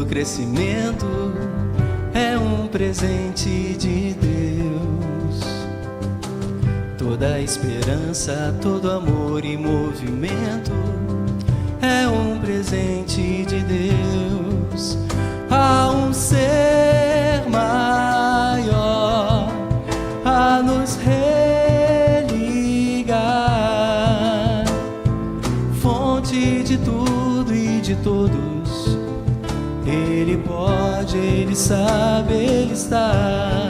todo crescimento é um presente de Deus. Toda esperança, todo amor e movimento é um presente de Deus. Há um ser maior a nos religar, fonte de tudo e de todos. Ele pode, Ele sabe, Ele está.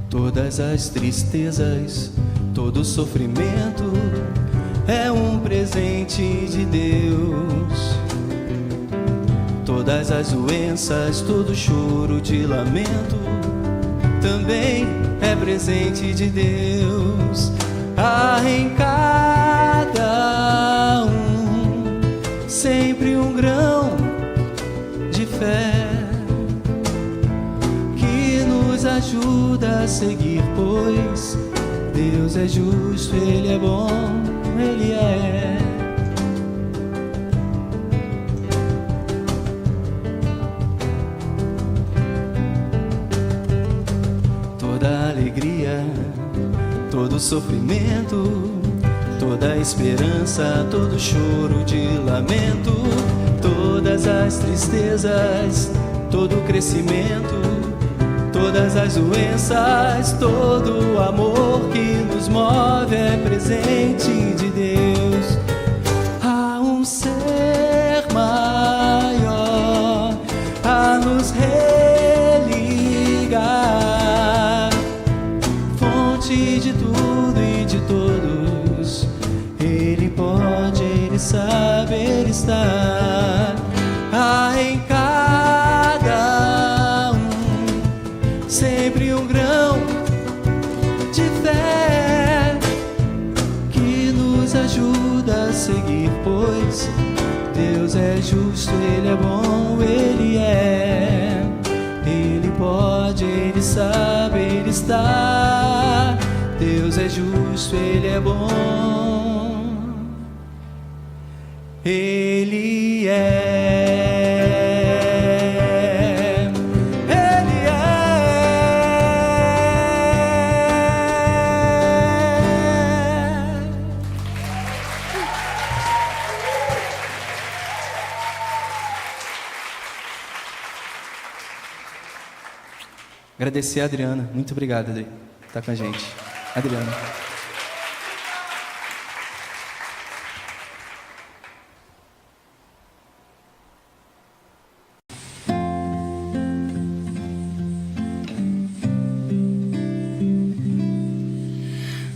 Todas as tristezas, todo sofrimento é um presente de Deus. Todas as doenças, todo choro de lamento também é presente de Deus. Há em cada um sempre um grão de fé que nos ajuda a seguir, pois Deus é justo, Ele é bom, Ele é. Toda alegria, todo sofrimento, toda esperança, todo choro de lamento, todas as tristezas, todo crescimento, todas as doenças, todo o amor que nos move é presente de Deus. Há um ser maior a nos religar, fonte de tudo e de todos. Ele pode, Ele sabe, Ele está. Há em cada um sempre um grão de fé que nos ajuda a seguir, pois Deus é justo, Ele é bom, Ele é. Ele pode, Ele sabe, Ele está. Deus é justo, Ele é bom, Ele é. Agradecer a Adriana. Muito obrigado, Adri, por estar com a gente. Adriana.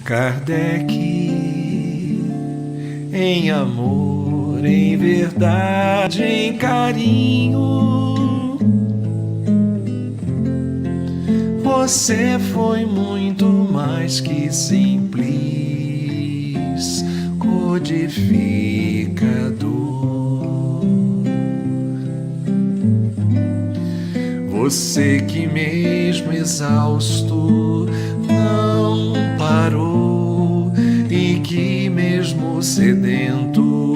Kardec, em amor, em verdade, em carinho, você foi muito mais que simples codificador. Você que mesmo exausto não parou e que mesmo sedento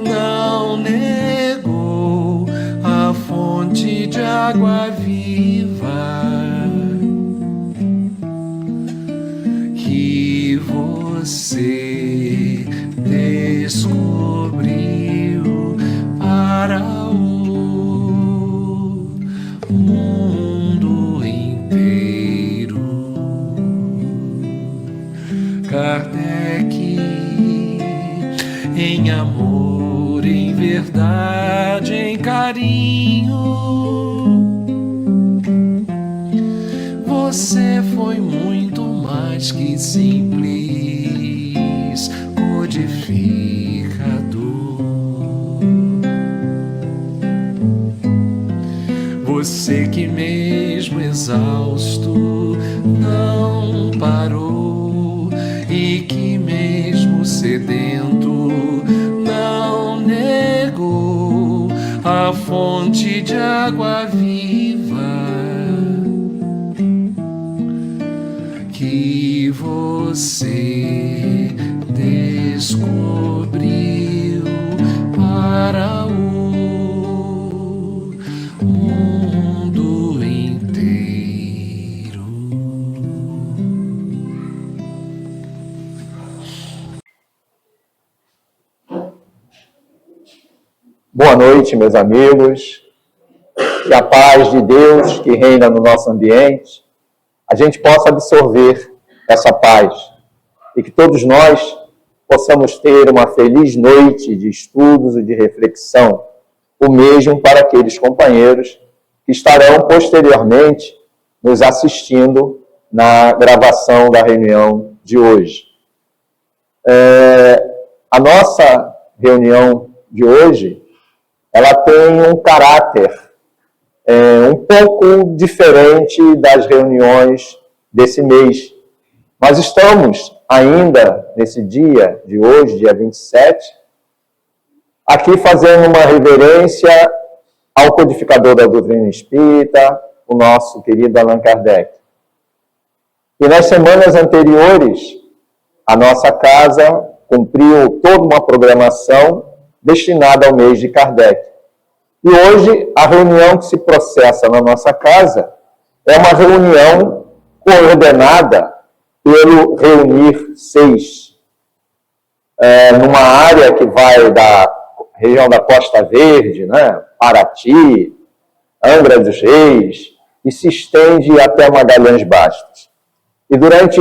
não negou a fonte de água viva que você descobriu para o mundo inteiro. Kardec, em amor, em verdade, em carinho, você foi muito mais que simples codificador. Você que mesmo exausto não parou e que mesmo sedento não negou a fonte de água viva que você você descobriu para o mundo inteiro. Boa noite, meus amigos. Que a paz de Deus que reina no nosso ambiente, a gente possa absorver essa paz e que todos nós possamos ter uma feliz noite de estudos e de reflexão, o mesmo para aqueles companheiros que estarão posteriormente nos assistindo na gravação da reunião de hoje. A nossa reunião de hoje, ela tem um caráter um pouco diferente das reuniões desse mês. Nós estamos ainda, nesse dia de hoje, dia 27, aqui fazendo uma reverência ao codificador da doutrina espírita, o nosso querido Allan Kardec. E nas semanas anteriores, a nossa casa cumpriu toda uma programação destinada ao mês de Kardec. E hoje, a reunião que se processa na nossa casa é uma reunião coordenada pelo Reunir 6, numa área que vai da região da Costa Verde, né, Paraty, Angra dos Reis, e se estende até Magalhães Bastos. E durante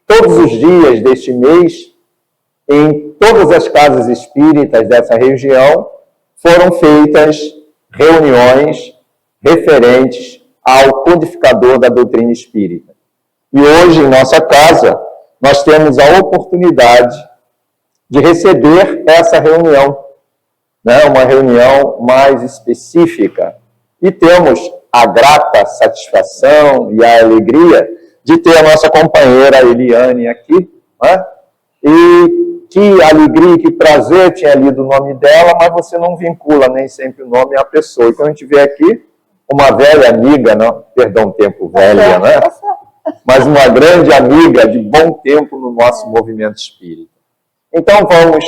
todos os dias deste mês, em todas as casas espíritas dessa região, foram feitas reuniões referentes ao codificador da doutrina espírita. E hoje, em nossa casa, nós temos a oportunidade de receber essa reunião, né? Uma reunião mais específica. E temos a grata satisfação e a alegria de ter a nossa companheira Eliane aqui, né? E que alegria, que prazer, tinha lido o nome dela, mas você não vincula nem sempre o nome à pessoa. E quando a gente vê aqui, uma velha amiga, não, perdão, tempo velha, né? Mas uma grande amiga de bom tempo no nosso movimento espírita. Então vamos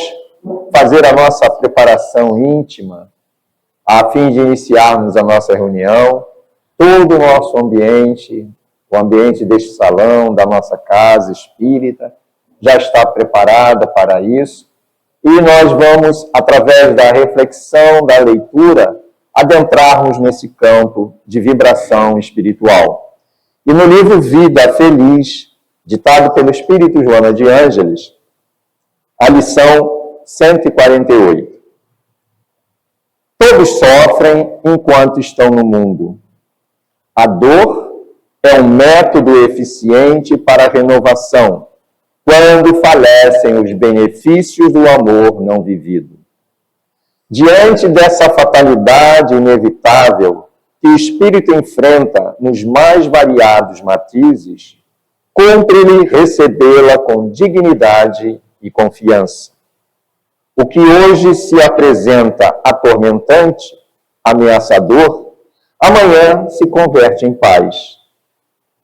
fazer a nossa preparação íntima, a fim de iniciarmos a nossa reunião, todo o nosso ambiente, o ambiente deste salão, da nossa casa espírita, já está preparada para isso, e nós vamos, através da reflexão, da leitura, adentrarmos nesse campo de vibração espiritual. E no livro Vida Feliz, ditado pelo Espírito Joana de Ângeles, a lição 148. Todos sofrem enquanto estão no mundo. A dor é um método eficiente para a renovação, quando falecem os benefícios do amor não vivido. Diante dessa fatalidade inevitável que o espírito enfrenta nos mais variados matizes, cumpre-lhe recebê-la com dignidade e confiança. O que hoje se apresenta atormentante, ameaçador, amanhã se converte em paz.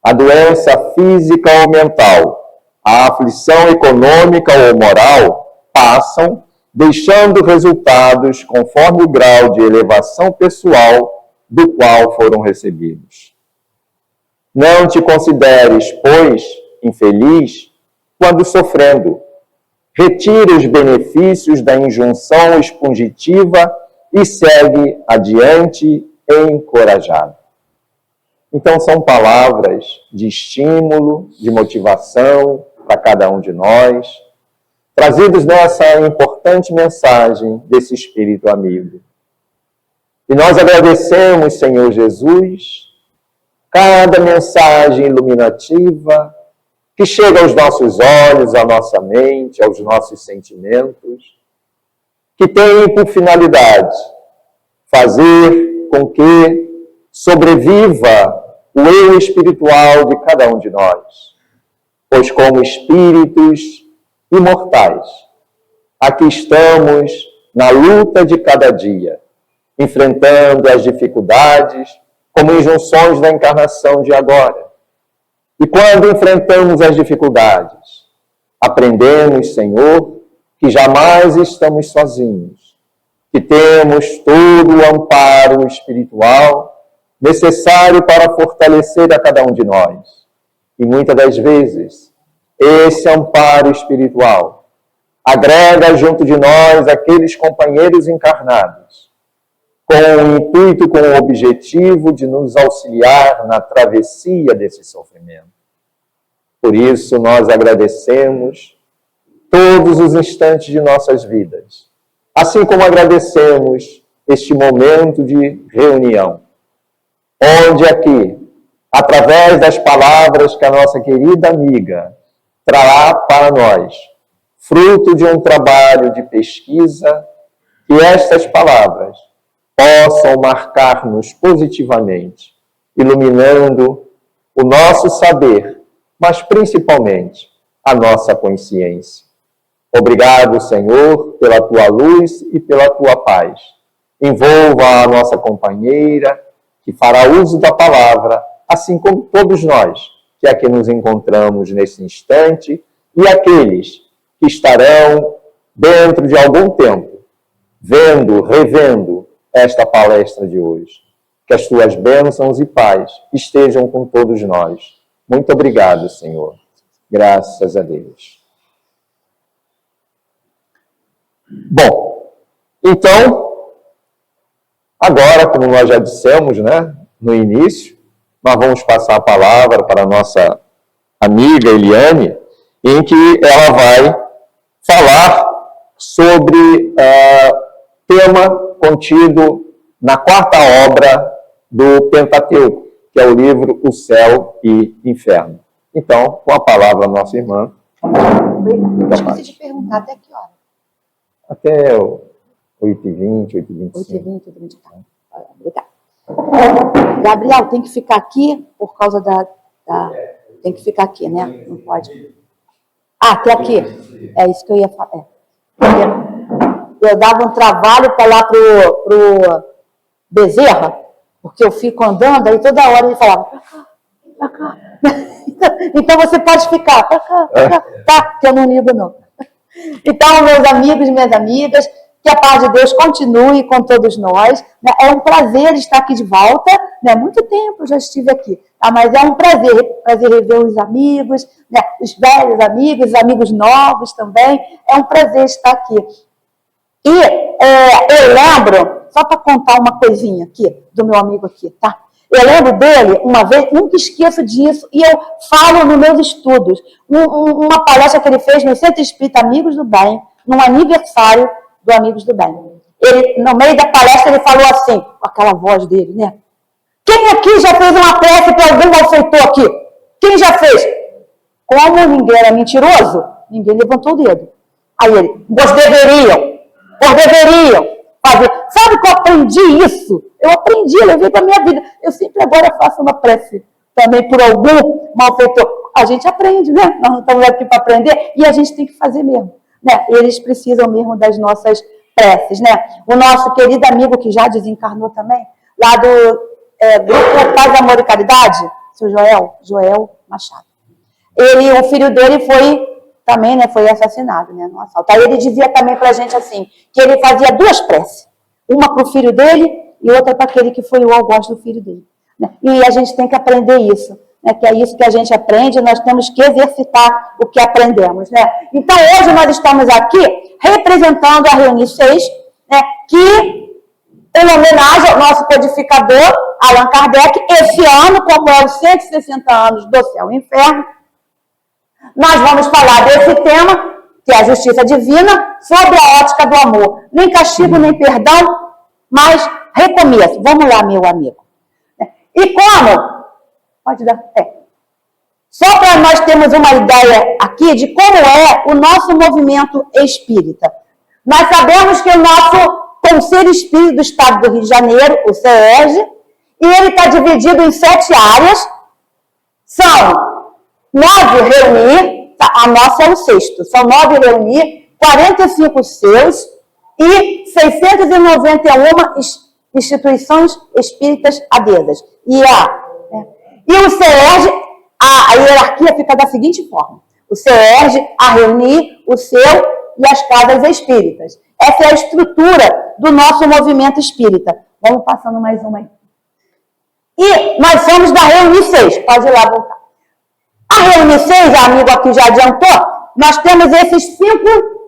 A doença física ou mental, a aflição econômica ou moral passam, deixando resultados conforme o grau de elevação pessoal do qual foram recebidos. Não te consideres, pois, infeliz quando sofrendo. Retira os benefícios da injunção expungitiva e segue adiante encorajado. Então, são palavras de estímulo, de motivação para cada um de nós, trazidos nessa importante mensagem desse Espírito amigo. E nós agradecemos, Senhor Jesus, cada mensagem iluminativa que chega aos nossos olhos, à nossa mente, aos nossos sentimentos, que tem por finalidade fazer com que sobreviva o eu espiritual de cada um de nós, pois como espíritos imortais, aqui estamos na luta de cada dia, enfrentando as dificuldades como injunções da encarnação de agora. E quando enfrentamos as dificuldades, Aprendemos, Senhor, que jamais estamos sozinhos, que temos todo o amparo espiritual necessário para fortalecer a cada um de nós. E muitas das vezes, esse amparo espiritual agrega junto de nós aqueles companheiros encarnados, com o intuito, com o objetivo de nos auxiliar na travessia desse sofrimento. Por isso, nós agradecemos todos os instantes de nossas vidas, assim como agradecemos este momento de reunião, onde aqui, através das palavras que a nossa querida amiga trará para nós, fruto de um trabalho de pesquisa, que estas palavras possam marcar-nos positivamente, iluminando o nosso saber, mas principalmente a nossa consciência. Obrigado, Senhor, pela tua luz e pela tua paz. Envolva a nossa companheira, que fará uso da palavra, assim como todos nós que aqui nos encontramos nesse instante, e aqueles que estarão dentro de algum tempo, vendo, revendo esta palestra de hoje. Que as tuas bênçãos e paz estejam com todos nós. Muito obrigado, Senhor. Graças a Deus. Bom, então, agora, como nós já dissemos, né, no início, nós vamos passar a palavra para a nossa amiga Eliane, em que ela vai falar sobre tema contido na quarta obra do Pentateuco, que é o livro O Céu e Inferno. Então, com a palavra, nossa irmã. Esqueci de perguntar até que hora? Até 8h20, 8h25. 8h20, 8h20. Obrigada. Gabriel, tem que ficar aqui por causa da... Tem que ficar aqui, né? Não pode. Até aqui. É isso que eu ia falar. Eu dava um trabalho para lá pro Bezerra, porque eu fico andando, aí toda hora ele falava, pra cá. Então você pode ficar, pra cá, tá? Que eu não ligo, não. Então, meus amigos e minhas amigas, que a paz de Deus continue com todos nós. Né? É um prazer estar aqui de volta. Né? Muito tempo eu já estive aqui, tá? Mas é um prazer rever os amigos, né? Os velhos amigos, os amigos novos também. É um prazer estar aqui. E eu lembro, só para contar uma coisinha aqui, do meu amigo aqui, tá? Eu lembro dele, uma vez, nunca esqueço disso, e eu falo nos meus estudos, uma palestra que ele fez no Centro Espírita Amigos do Bem, num aniversário do Amigos do Bem. Ele, no meio da palestra, ele falou assim, com aquela voz dele, né? Quem aqui já fez uma prece para algum malfeitor aqui? Quem já fez? Como ninguém era mentiroso, ninguém levantou o dedo. Aí ele, vocês deveriam fazer. Sabe que eu aprendi isso? Eu aprendi, eu levei para a minha vida. Eu sempre agora faço uma prece também por algum malfeitor. A gente aprende, né? Nós não estamos aqui para aprender e a gente tem que fazer mesmo. Né? Eles precisam mesmo das nossas preces, né? O nosso querido amigo que já desencarnou também, lá do Grupo Paz, Amor e Caridade, seu Joel Machado. O filho dele foi assassinado, né, no assalto. Aí ele dizia também para a gente assim, que ele fazia duas preces, uma para o filho dele e outra para aquele que foi o algoz do filho dele. Né? E a gente tem que aprender isso, né? Que é isso que a gente aprende, nós temos que exercitar o que aprendemos. Né? Então, hoje nós estamos aqui representando a Reuni 6, né, que, em homenagem ao nosso codificador, Allan Kardec, esse ano, como é os 160 anos do Céu e Inferno, nós vamos falar desse tema, que é a justiça divina, sobre a ótica do amor. Nem castigo, nem perdão, mas recomeço. Vamos lá, meu amigo. E como? Pode dar. Só para nós termos uma ideia aqui de como é o nosso movimento espírita. Nós sabemos que o nosso Conselho Espírita do Estado do Rio de Janeiro, o CERJ, e ele está dividido em 7 áreas. São 9 reunir, a nossa é o 6º, são 9 reunir, 45 seus e 691 instituições espíritas adesas. E o CERJ, a hierarquia fica da seguinte forma. O CERJ a reunir o seu e as casas espíritas. Essa é a estrutura do nosso movimento espírita. Vamos passando mais uma aí. E nós somos da Reuni 6. Pode ir lá voltar. A Reuni 6, a amigo aqui já adiantou, nós temos esses 5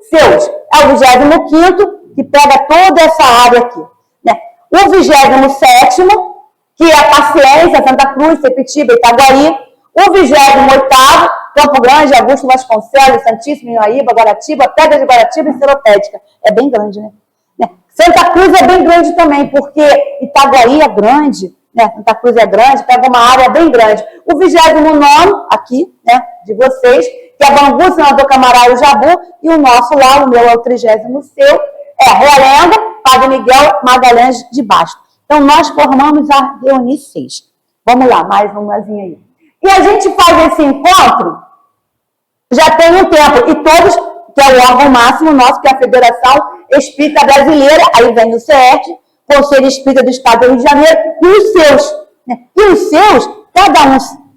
seus. É o 25º, que pega toda essa área aqui. Né? O 27º, que é a Paciência, Santa Cruz, Sepetiba, Itaguaí. O 28º, Campo Grande, Augusto Vasconcelos, Santíssimo, Ioaíba, Guaratiba, Pedra de Guaratiba e Seropédica. É bem grande, né? Santa Cruz é bem grande também, porque Itaguaí é grande, né? Santa Cruz é grande, pega uma área bem grande. O 29º, aqui, né, de vocês, que é Bangu, Senador Camará e Jabu, e o nosso lá, o meu é o 30º seu, é Realengo, Padre Miguel Magalhães de Basto. Então, nós formamos a Reuni 6. Vamos lá, mais umazinha aí. E a gente faz esse encontro, já tem um tempo, e todos, que é o órgão máximo nosso, que é a Federação Espírita Brasileira, aí vem o CERT, Conselho Espírita do Estado do Rio de Janeiro, e os seus. Né? E os seus,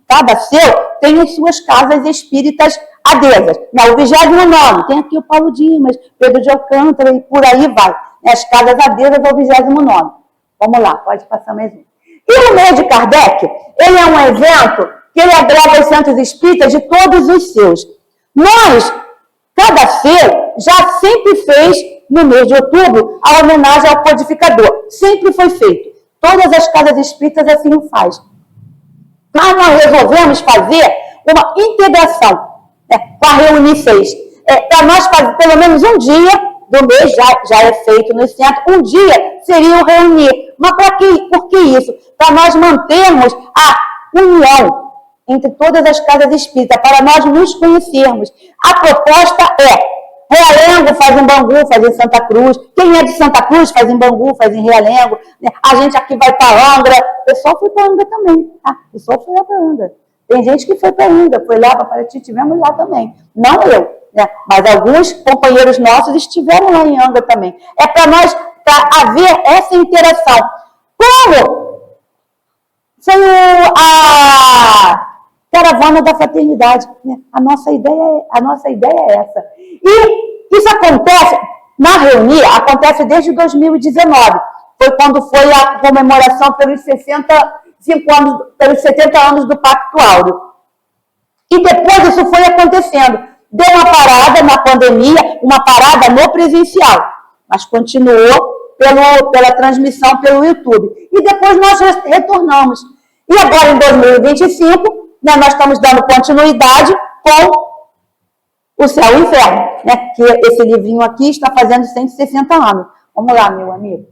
cada seu tem as suas casas espíritas adesas. O 29º, tem aqui o Paulo Dimas, Pedro de Alcântara, e por aí vai. As casas adesas ao 29º. Vamos lá, pode passar mais um. E o Meio de Kardec, ele é um evento que ele agrega os centros espíritas de todos os seus. Nós, cada seu, já sempre fez, no mês de outubro, a homenagem ao codificador. Sempre foi feito. Todas as casas espíritas assim o faz. Mas nós resolvemos fazer uma integração, né, com a Reuni 6. Para nós fazer pelo menos um dia do mês, já é feito no centro, um dia seria o reunir. Mas por que isso? Para nós mantermos a união entre todas as casas espíritas, para nós nos conhecermos. A proposta é: Realengo faz em Bangu, faz em Santa Cruz. Quem é de Santa Cruz faz em Bangu, faz em Realengo. A gente aqui vai para Angra. O pessoal foi para Angra também. Tá? O pessoal foi lá para Angra. Tem gente que foi para Angra, foi lá para Paraty, tivemos lá também. Não eu, né? Mas alguns companheiros nossos estiveram lá em Angra também. É para nós, para haver essa interação. Como foi a Caravana da Fraternidade, né? A nossa ideia é essa. E isso acontece, na Reuni, acontece desde 2019. Foi quando foi a comemoração pelos 70 anos do Pacto Áureo. E depois isso foi acontecendo. Deu uma parada na pandemia, uma parada no presencial, mas continuou pela transmissão pelo YouTube. E depois nós retornamos. E agora, em 2025, né, nós estamos dando continuidade com o Céu e o Inferno, né, que esse livrinho aqui está fazendo 160 anos. Vamos lá, meu amigo.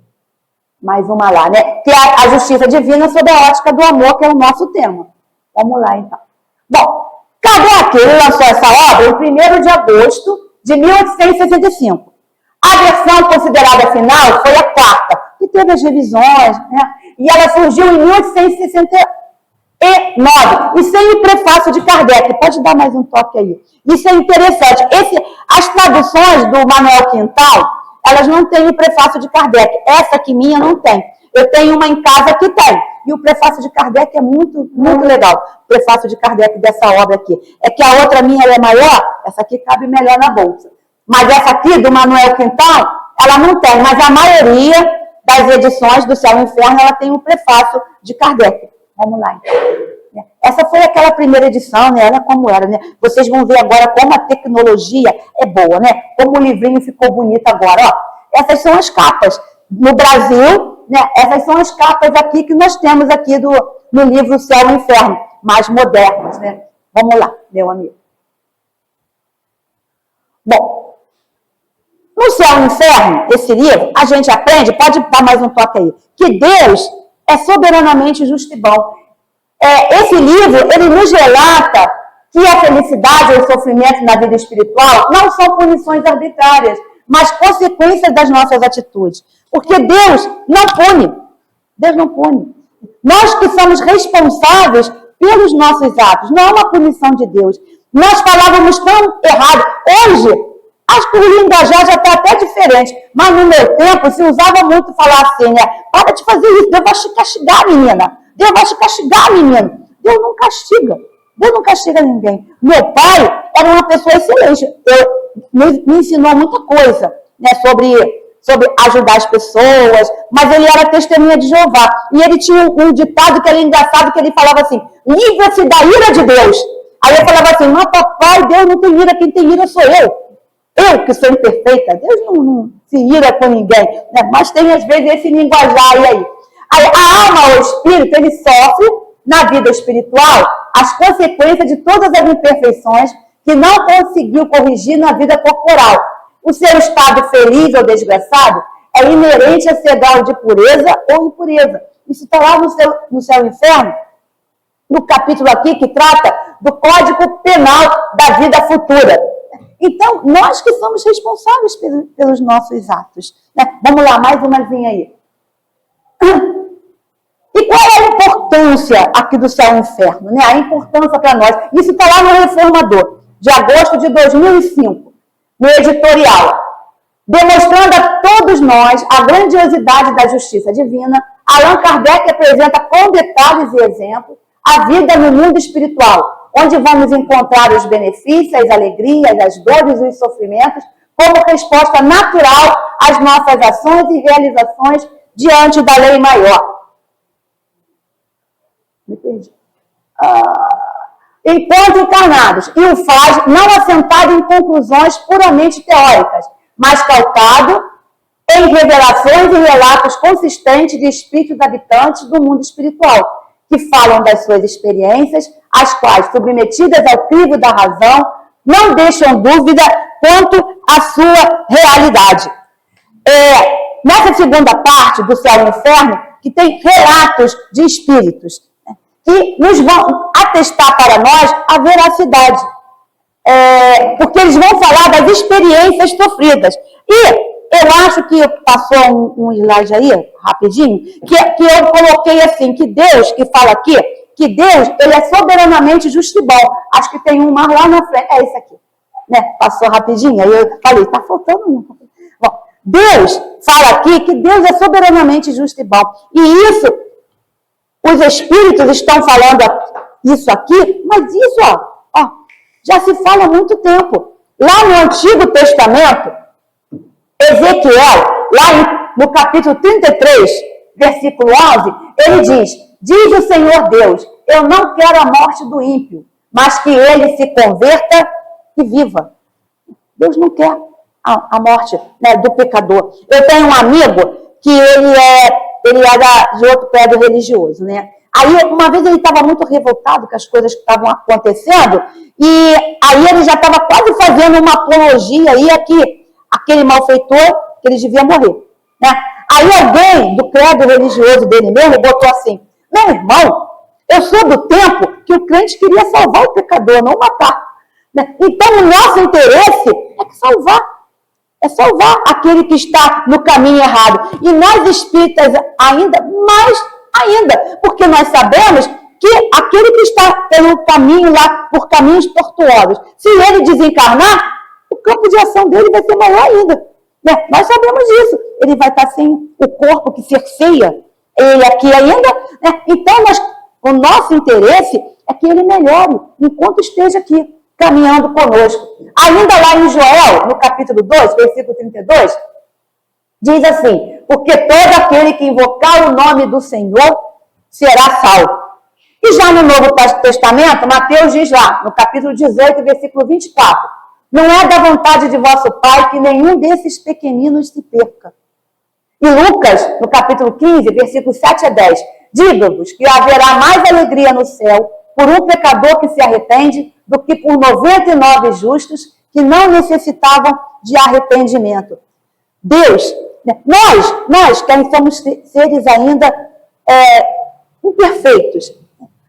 Mais uma lá, né? Que é a Justiça Divina sob a ótica do amor, que é o nosso tema. Vamos lá, então. Bom, Kardec, ele lançou essa obra em 1º de agosto de 1865. A versão considerada final foi a 4ª, que teve as revisões, né? E ela surgiu em 1869, e sem o prefácio de Kardec. Pode dar mais um toque aí. Isso é interessante. As traduções do Manuel Quintal, elas não têm o prefácio de Kardec. Essa aqui minha não tem. Eu tenho uma em casa que tem. E o prefácio de Kardec é muito, muito legal. O prefácio de Kardec dessa obra aqui. É que a outra minha é maior, essa aqui cabe melhor na bolsa. Mas essa aqui, do Manuel Quintal, ela não tem. Mas a maioria das edições do Céu e Inferno, ela tem o prefácio de Kardec. Vamos lá, então. Essa foi aquela primeira edição, né? Era como era, né? Vocês vão ver agora como a tecnologia é boa, né? Como o livrinho ficou bonito agora, ó. Essas são as capas. No Brasil, né? Essas são as capas aqui que nós temos aqui no livro Céu e Inferno, mais modernas, né? Vamos lá, meu amigo. Bom, no Céu e Inferno, esse livro, a gente aprende, pode dar mais um toque aí, que Deus é soberanamente justo e bom. Esse livro, ele nos relata que a felicidade ou o sofrimento na vida espiritual não são punições arbitrárias, mas consequências das nossas atitudes. Porque Deus não pune. Deus não pune. Nós que somos responsáveis pelos nossos atos, não é uma punição de Deus. Nós falávamos tão errado. Hoje, acho que o linguajar já está até diferente, mas no meu tempo se usava muito falar assim, né? Para de fazer isso, Deus vai te castigar, menina. Deus vai te castigar, menino. Deus não castiga. Deus não castiga ninguém. Meu pai era uma pessoa excelente. Me ensinou muita coisa, né, sobre ajudar as pessoas, mas ele era testemunha de Jeová. E ele tinha um ditado que era engraçado, que ele falava assim: livra-se da ira de Deus. Aí eu falava assim: mas papai, Deus não tem ira, quem tem ira sou eu. Eu que sou imperfeita, Deus não se ira com ninguém, né? Mas tem às vezes esse linguajar aí. A alma ou o espírito, ele sofre na vida espiritual as consequências de todas as imperfeições que não conseguiu corrigir na vida corporal. O seu estado feliz ou desgraçado é inerente a seu grau de pureza ou impureza. Isso está lá no céu e inferno, no capítulo aqui que trata do Código Penal da vida futura. Então, nós que somos responsáveis pelos nossos atos. Né? Vamos lá, mais umazinha aí. E qual é a importância aqui do céu e inferno? Né? A importância para nós. Isso está lá no Reformador, de agosto de 2005, no editorial. Demonstrando a todos nós a grandiosidade da justiça divina, Allan Kardec apresenta com detalhes e exemplos a vida no mundo espiritual, onde vamos encontrar os benefícios, as alegrias, as dores e os sofrimentos como resposta natural às nossas ações e realizações diante da lei maior. Me perdi. Enquanto encarnados, e o faz não assentado em conclusões puramente teóricas, mas calcado em revelações e relatos consistentes de espíritos habitantes do mundo espiritual, que falam das suas experiências, as quais, submetidas ao crivo da razão, não deixam dúvida quanto à sua realidade. Nessa segunda parte do Céu e Inferno, que tem relatos de espíritos, né, que nos vão atestar para nós a veracidade. Porque eles vão falar das experiências sofridas. E eu acho que passou um slide aí, rapidinho, que eu coloquei assim, que Deus, que fala aqui, que Deus, ele é soberanamente justo e bom. Acho que tem um mais lá na frente, é esse aqui. Né? Passou rapidinho, aí eu falei, tá faltando um. Bom, Deus fala aqui que Deus é soberanamente justo e bom. E isso, os espíritos estão falando isso aqui, mas isso, ó, já se fala há muito tempo. Lá no Antigo Testamento, Ezequiel, lá no capítulo 33, versículo 11, ele diz o Senhor Deus, eu não quero a morte do ímpio, mas que ele se converta e viva. Deus não quer a morte, né, do pecador. Eu tenho um amigo que ele era de outro credo religioso, né? Aí, uma vez ele estava muito revoltado com as coisas que estavam acontecendo, e aí ele já estava quase fazendo uma apologia aí aquele malfeitor, que ele devia morrer, né? Aí alguém do credo religioso dele mesmo botou assim, meu irmão, eu sou do tempo que o crente queria salvar o pecador, não matar. Né? Então o nosso interesse é salvar aquele que está no caminho errado. E nós espíritas ainda, mais ainda, porque nós sabemos que aquele que está pelo caminho lá, por caminhos tortuosos, se ele desencarnar, o campo de ação dele vai ser maior ainda. Né? Nós sabemos disso. Ele vai estar sem o corpo que cerceia ele aqui ainda. Né? Então, o nosso interesse é que ele melhore enquanto esteja aqui, caminhando conosco. Ainda lá em Joel, no capítulo 2, versículo 32, diz assim, porque todo aquele que invocar o nome do Senhor será salvo. E já no Novo Testamento, Mateus diz lá, no capítulo 18, versículo 24, não é da vontade de vosso Pai que nenhum desses pequeninos se perca. E Lucas, no capítulo 15, versículos 7 a 10, digo-vos que haverá mais alegria no céu por um pecador que se arrepende do que por 99 justos que não necessitavam de arrependimento. Deus, nós que somos seres ainda imperfeitos,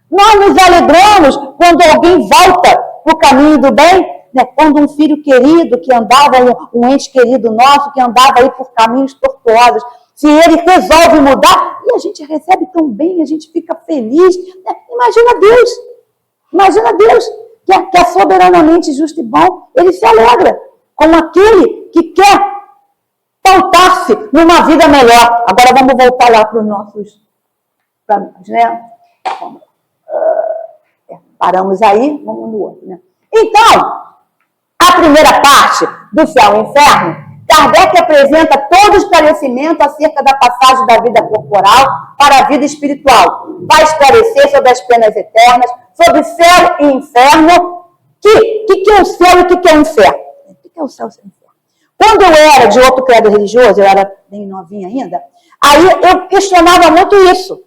nós nos alegramos quando alguém volta para o caminho do bem, né? Quando um filho querido que andava, um ente querido nosso que andava aí por caminhos tortuosos, se ele resolve mudar, e a gente recebe tão bem, a gente fica feliz. Né? Imagina Deus, que é soberanamente justo e bom, ele se alegra com aquele que quer pautar-se numa vida melhor. Agora vamos voltar lá para os nossos, né? Paramos aí, vamos no outro, né? Então, A primeira parte do céu e inferno, Kardec apresenta todo o esclarecimento acerca da passagem da vida corporal para a vida espiritual. Vai esclarecer sobre as penas eternas, sobre céu e inferno. O que é o céu e o que é o inferno? O que é o céu e o inferno? Quando eu era de outro credo religioso, eu era bem novinha ainda, aí eu questionava muito isso.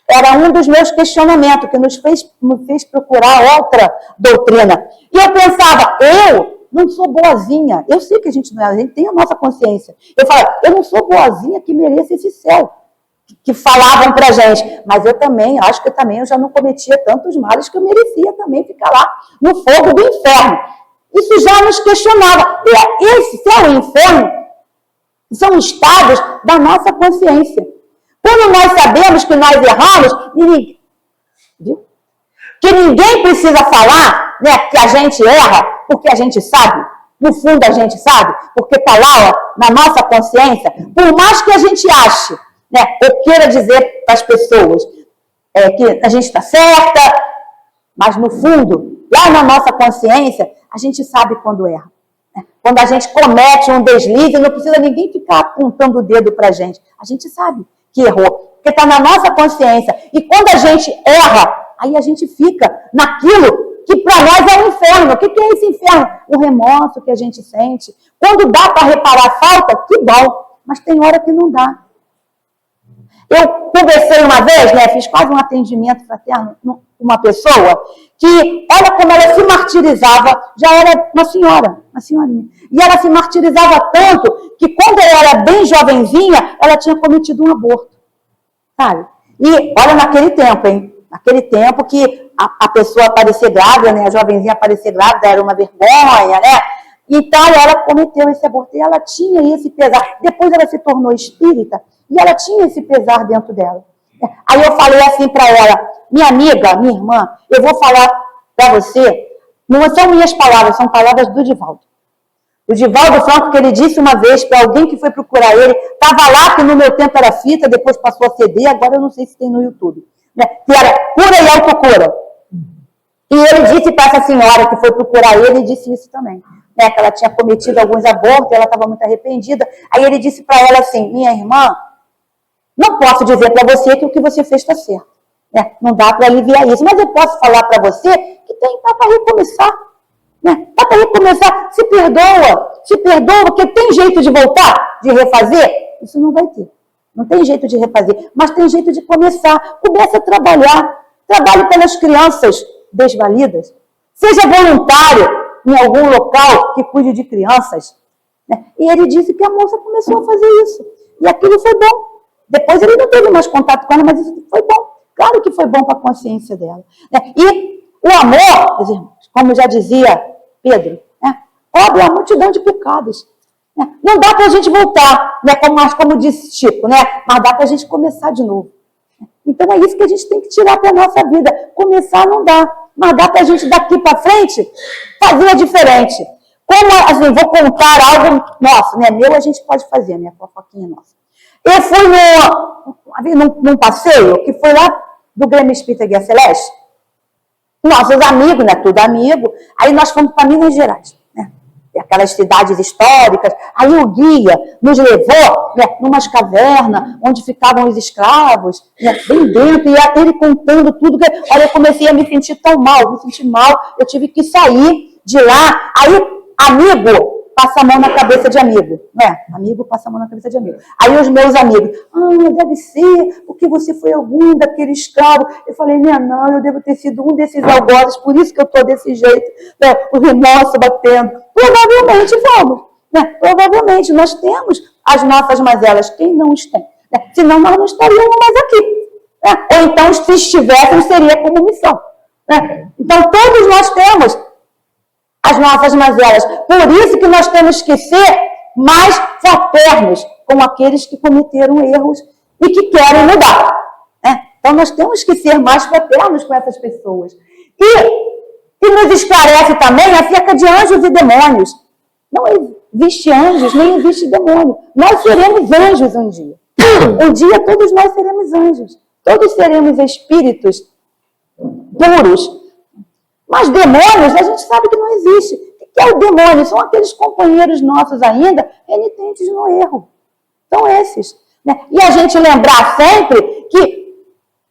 Era um dos meus questionamentos, que nos fez procurar outra doutrina. E eu pensava, eu não sou boazinha. Eu sei que a gente não é, a gente tem a nossa consciência. Eu falava, eu não sou boazinha que mereça esse céu. Que falavam pra gente. Mas eu também, acho que eu já não cometia tantos males que eu merecia também ficar lá no fogo do inferno. Isso já nos questionava. Esse céu e inferno são estados da nossa consciência. Quando nós sabemos que nós erramos, que ninguém precisa falar, né, que a gente erra, porque a gente sabe, no fundo a gente sabe, porque está lá, ó, na nossa consciência, por mais que a gente ache, né, ou queira dizer para as pessoas que a gente está certa, mas no fundo, lá na nossa consciência, a gente sabe quando erra. Né? Quando a gente comete um deslize, não precisa ninguém ficar apontando o dedo para a gente sabe que errou, porque está na nossa consciência. E quando a gente erra, aí a gente fica naquilo que para nós é um inferno. O que é esse inferno? O remorso que a gente sente. Quando dá para reparar a falta, que bom, mas tem hora que não dá. Eu conversei uma vez, né, fiz quase um atendimento fraterno com uma pessoa que, olha como ela se martirizava, já era uma senhorinha. E ela se martirizava tanto que quando ela era bem jovenzinha, ela tinha cometido um aborto, sabe? E olha naquele tempo, hein? Naquele tempo que a pessoa aparecer grávida, né, a jovenzinha aparecer grávida era uma vergonha, né? Então ela cometeu esse aborto e ela tinha esse pesar. Depois ela se tornou espírita e ela tinha esse pesar dentro dela. Aí eu falei assim para ela, minha amiga, minha irmã, eu vou falar para você, não são minhas palavras, são palavras do Divaldo. O Divaldo Franco, que ele disse uma vez para alguém que foi procurar ele, estava lá, que no meu tempo era fita, depois passou a CD, agora eu não sei se tem no YouTube, né? Que era cura e autocura. E ele disse para essa senhora que foi procurar ele, disse isso também, né? Que ela tinha cometido alguns abortos, ela estava muito arrependida. Aí ele disse para ela assim, minha irmã, não posso dizer para você que o que você fez está certo. Né? Não dá para aliviar isso. Mas eu posso falar para você que dá para recomeçar. Né? Dá para recomeçar. Se perdoa, porque tem jeito de voltar, de refazer. Isso não vai ter. Não tem jeito de refazer. Mas tem jeito de começar. Comece a trabalhar. Trabalhe pelas crianças desvalidas. Seja voluntário em algum local que cuide de crianças. Né? E ele disse que a moça começou a fazer isso. E aquilo foi bom. Depois ele não teve mais contato com ela, mas isso foi bom. Claro que foi bom para a consciência dela. Né? E o amor, meus irmãos, como já dizia Pedro, né? Cobre a multidão de pecados. Né? Não dá para a gente voltar, né? como disse Chico, né? Mas dá para a gente começar de novo. Então é isso que a gente tem que tirar para a nossa vida. Começar não dá, mas dá para a gente daqui para frente fazer diferente. Como, assim, vou contar algo nosso, né? Meu a gente pode fazer, né? Fofoquinha nossa. Eu fui num passeio que foi lá do Grêmio Espírita Guia Celeste. Nossos amigos, né? Tudo amigo. Aí nós fomos para Minas Gerais, né? Aquelas cidades históricas. Aí o guia nos levou, né, numas cavernas onde ficavam os escravos, né, bem dentro. E ele contando tudo. Olha, eu comecei a me sentir tão mal, Eu tive que sair de lá. Aí, amigo passa a mão na cabeça de amigo, né? Amigo passa a mão na cabeça de amigo. Aí os meus amigos, deve ser porque você foi algum daquele escravo. Eu falei, não, eu devo ter sido um desses algozes, por isso que eu estou desse jeito, né? O remorso batendo. Provavelmente vamos, né? Provavelmente nós temos as nossas mazelas, quem não os tem? Né? Senão nós não estaríamos mais aqui. Né? Ou então, se estivéssemos, seria como missão. Né? Então, todos nós temos as nossas mazelas. Por isso que nós temos que ser mais fraternos com aqueles que cometeram erros e que querem mudar. Né? Então, nós temos que ser mais fraternos com essas pessoas. E nos esclarece também acerca de anjos e demônios. Não existe anjos, nem existe demônio. Nós seremos anjos um dia. Um dia todos nós seremos anjos. Todos seremos espíritos puros. Mas demônios, a gente sabe que não existe. que é o demônio, são aqueles companheiros nossos ainda, renitentes no erro. São esses. Né? E a gente lembrar sempre que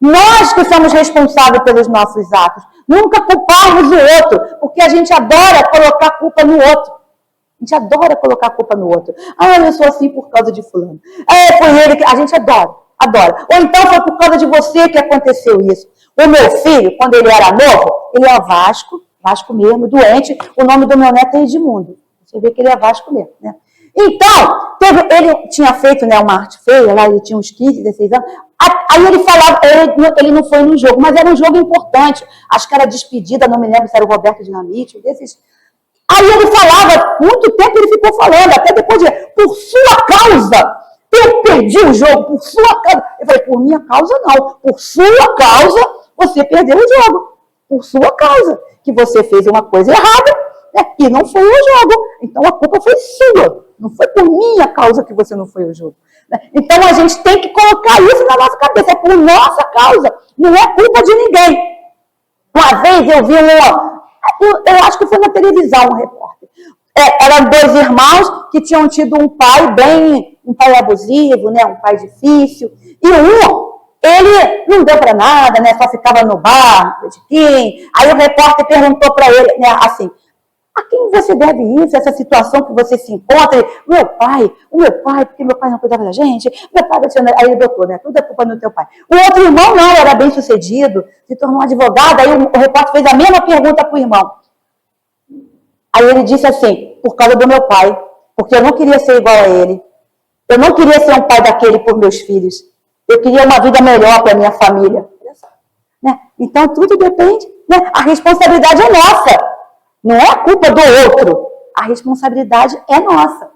nós que somos responsáveis pelos nossos atos, nunca culparmos o outro, porque a gente adora colocar a culpa no outro. A gente adora colocar a culpa no outro. Ah, eu sou assim por causa de fulano. É, foi ele que... A gente adora. Ou então foi por causa de você que aconteceu isso. O meu filho, quando ele era novo, ele é Vasco mesmo, doente. O nome do meu neto é Edmundo. Você vê que ele é Vasco mesmo, né? Então, ele tinha feito, né, uma arte feia, lá ele tinha uns 15, 16 anos. Aí ele falava, ele não foi no jogo, mas era um jogo importante. Acho que era despedida, não me lembro se era o Roberto Dinamite, desses. Aí ele falava, muito tempo ele ficou falando, até depois de, por sua causa, eu perdi o jogo, por sua causa. Eu falei, por minha causa não, por sua causa, você perdeu o jogo. Por sua causa, que você fez uma coisa errada, né, e não foi o jogo. Então a culpa foi sua, não foi por minha causa que você não foi o jogo. Então a gente tem que colocar isso na nossa cabeça, é por nossa causa, não é culpa de ninguém. Uma vez eu vi eu acho que foi na televisão, um repórter. Eram 2 irmãos que tinham tido um pai abusivo, né, um pai difícil, e ele não deu para nada, né, só ficava no bar, aí o repórter perguntou para ele, né, assim, a quem você deve isso, essa situação que você se encontra? O meu pai, porque meu pai não cuidava da gente, meu pai, aí ele botou, né, tudo é culpa do teu pai. O outro irmão não, era bem sucedido, se tornou advogado, aí o repórter fez a mesma pergunta para o irmão. Aí ele disse assim, por causa do meu pai, porque eu não queria ser igual a ele, eu não queria ser um pai daquele por meus filhos, eu queria uma vida melhor para a minha família. Né? Então tudo depende, né? A responsabilidade é nossa. Não é a culpa do outro, a responsabilidade é nossa.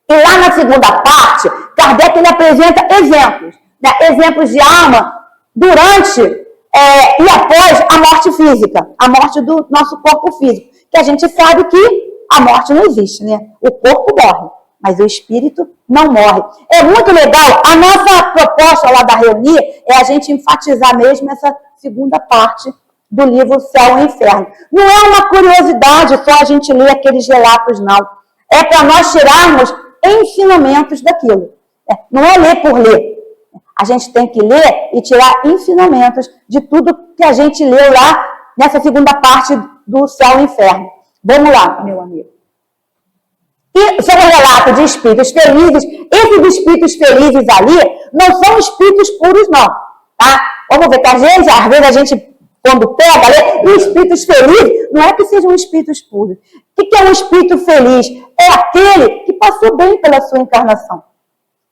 E lá na segunda parte, Kardec ele apresenta exemplos, né? Exemplos de alma durante e após a morte física, a morte do nosso corpo físico, que a gente sabe que a morte não existe, né? O corpo morre, mas o espírito não morre. É muito legal, a nossa proposta lá da Reunir é a gente enfatizar mesmo essa segunda parte do livro Céu e Inferno. Não é uma curiosidade só a gente ler aqueles relatos, não. É para nós tirarmos ensinamentos daquilo. Não é ler por ler. A gente tem que ler e tirar ensinamentos de tudo que a gente leu lá nessa segunda parte do Céu e Inferno. Vamos lá, meu amigo. E sobre o relato de espíritos felizes, esses espíritos felizes ali não são espíritos puros, não. Tá? Vamos ver que às vezes a gente... Quando pega, espíritos felizes, não é que sejam espíritos puros. O que é um espírito feliz? É aquele que passou bem pela sua encarnação,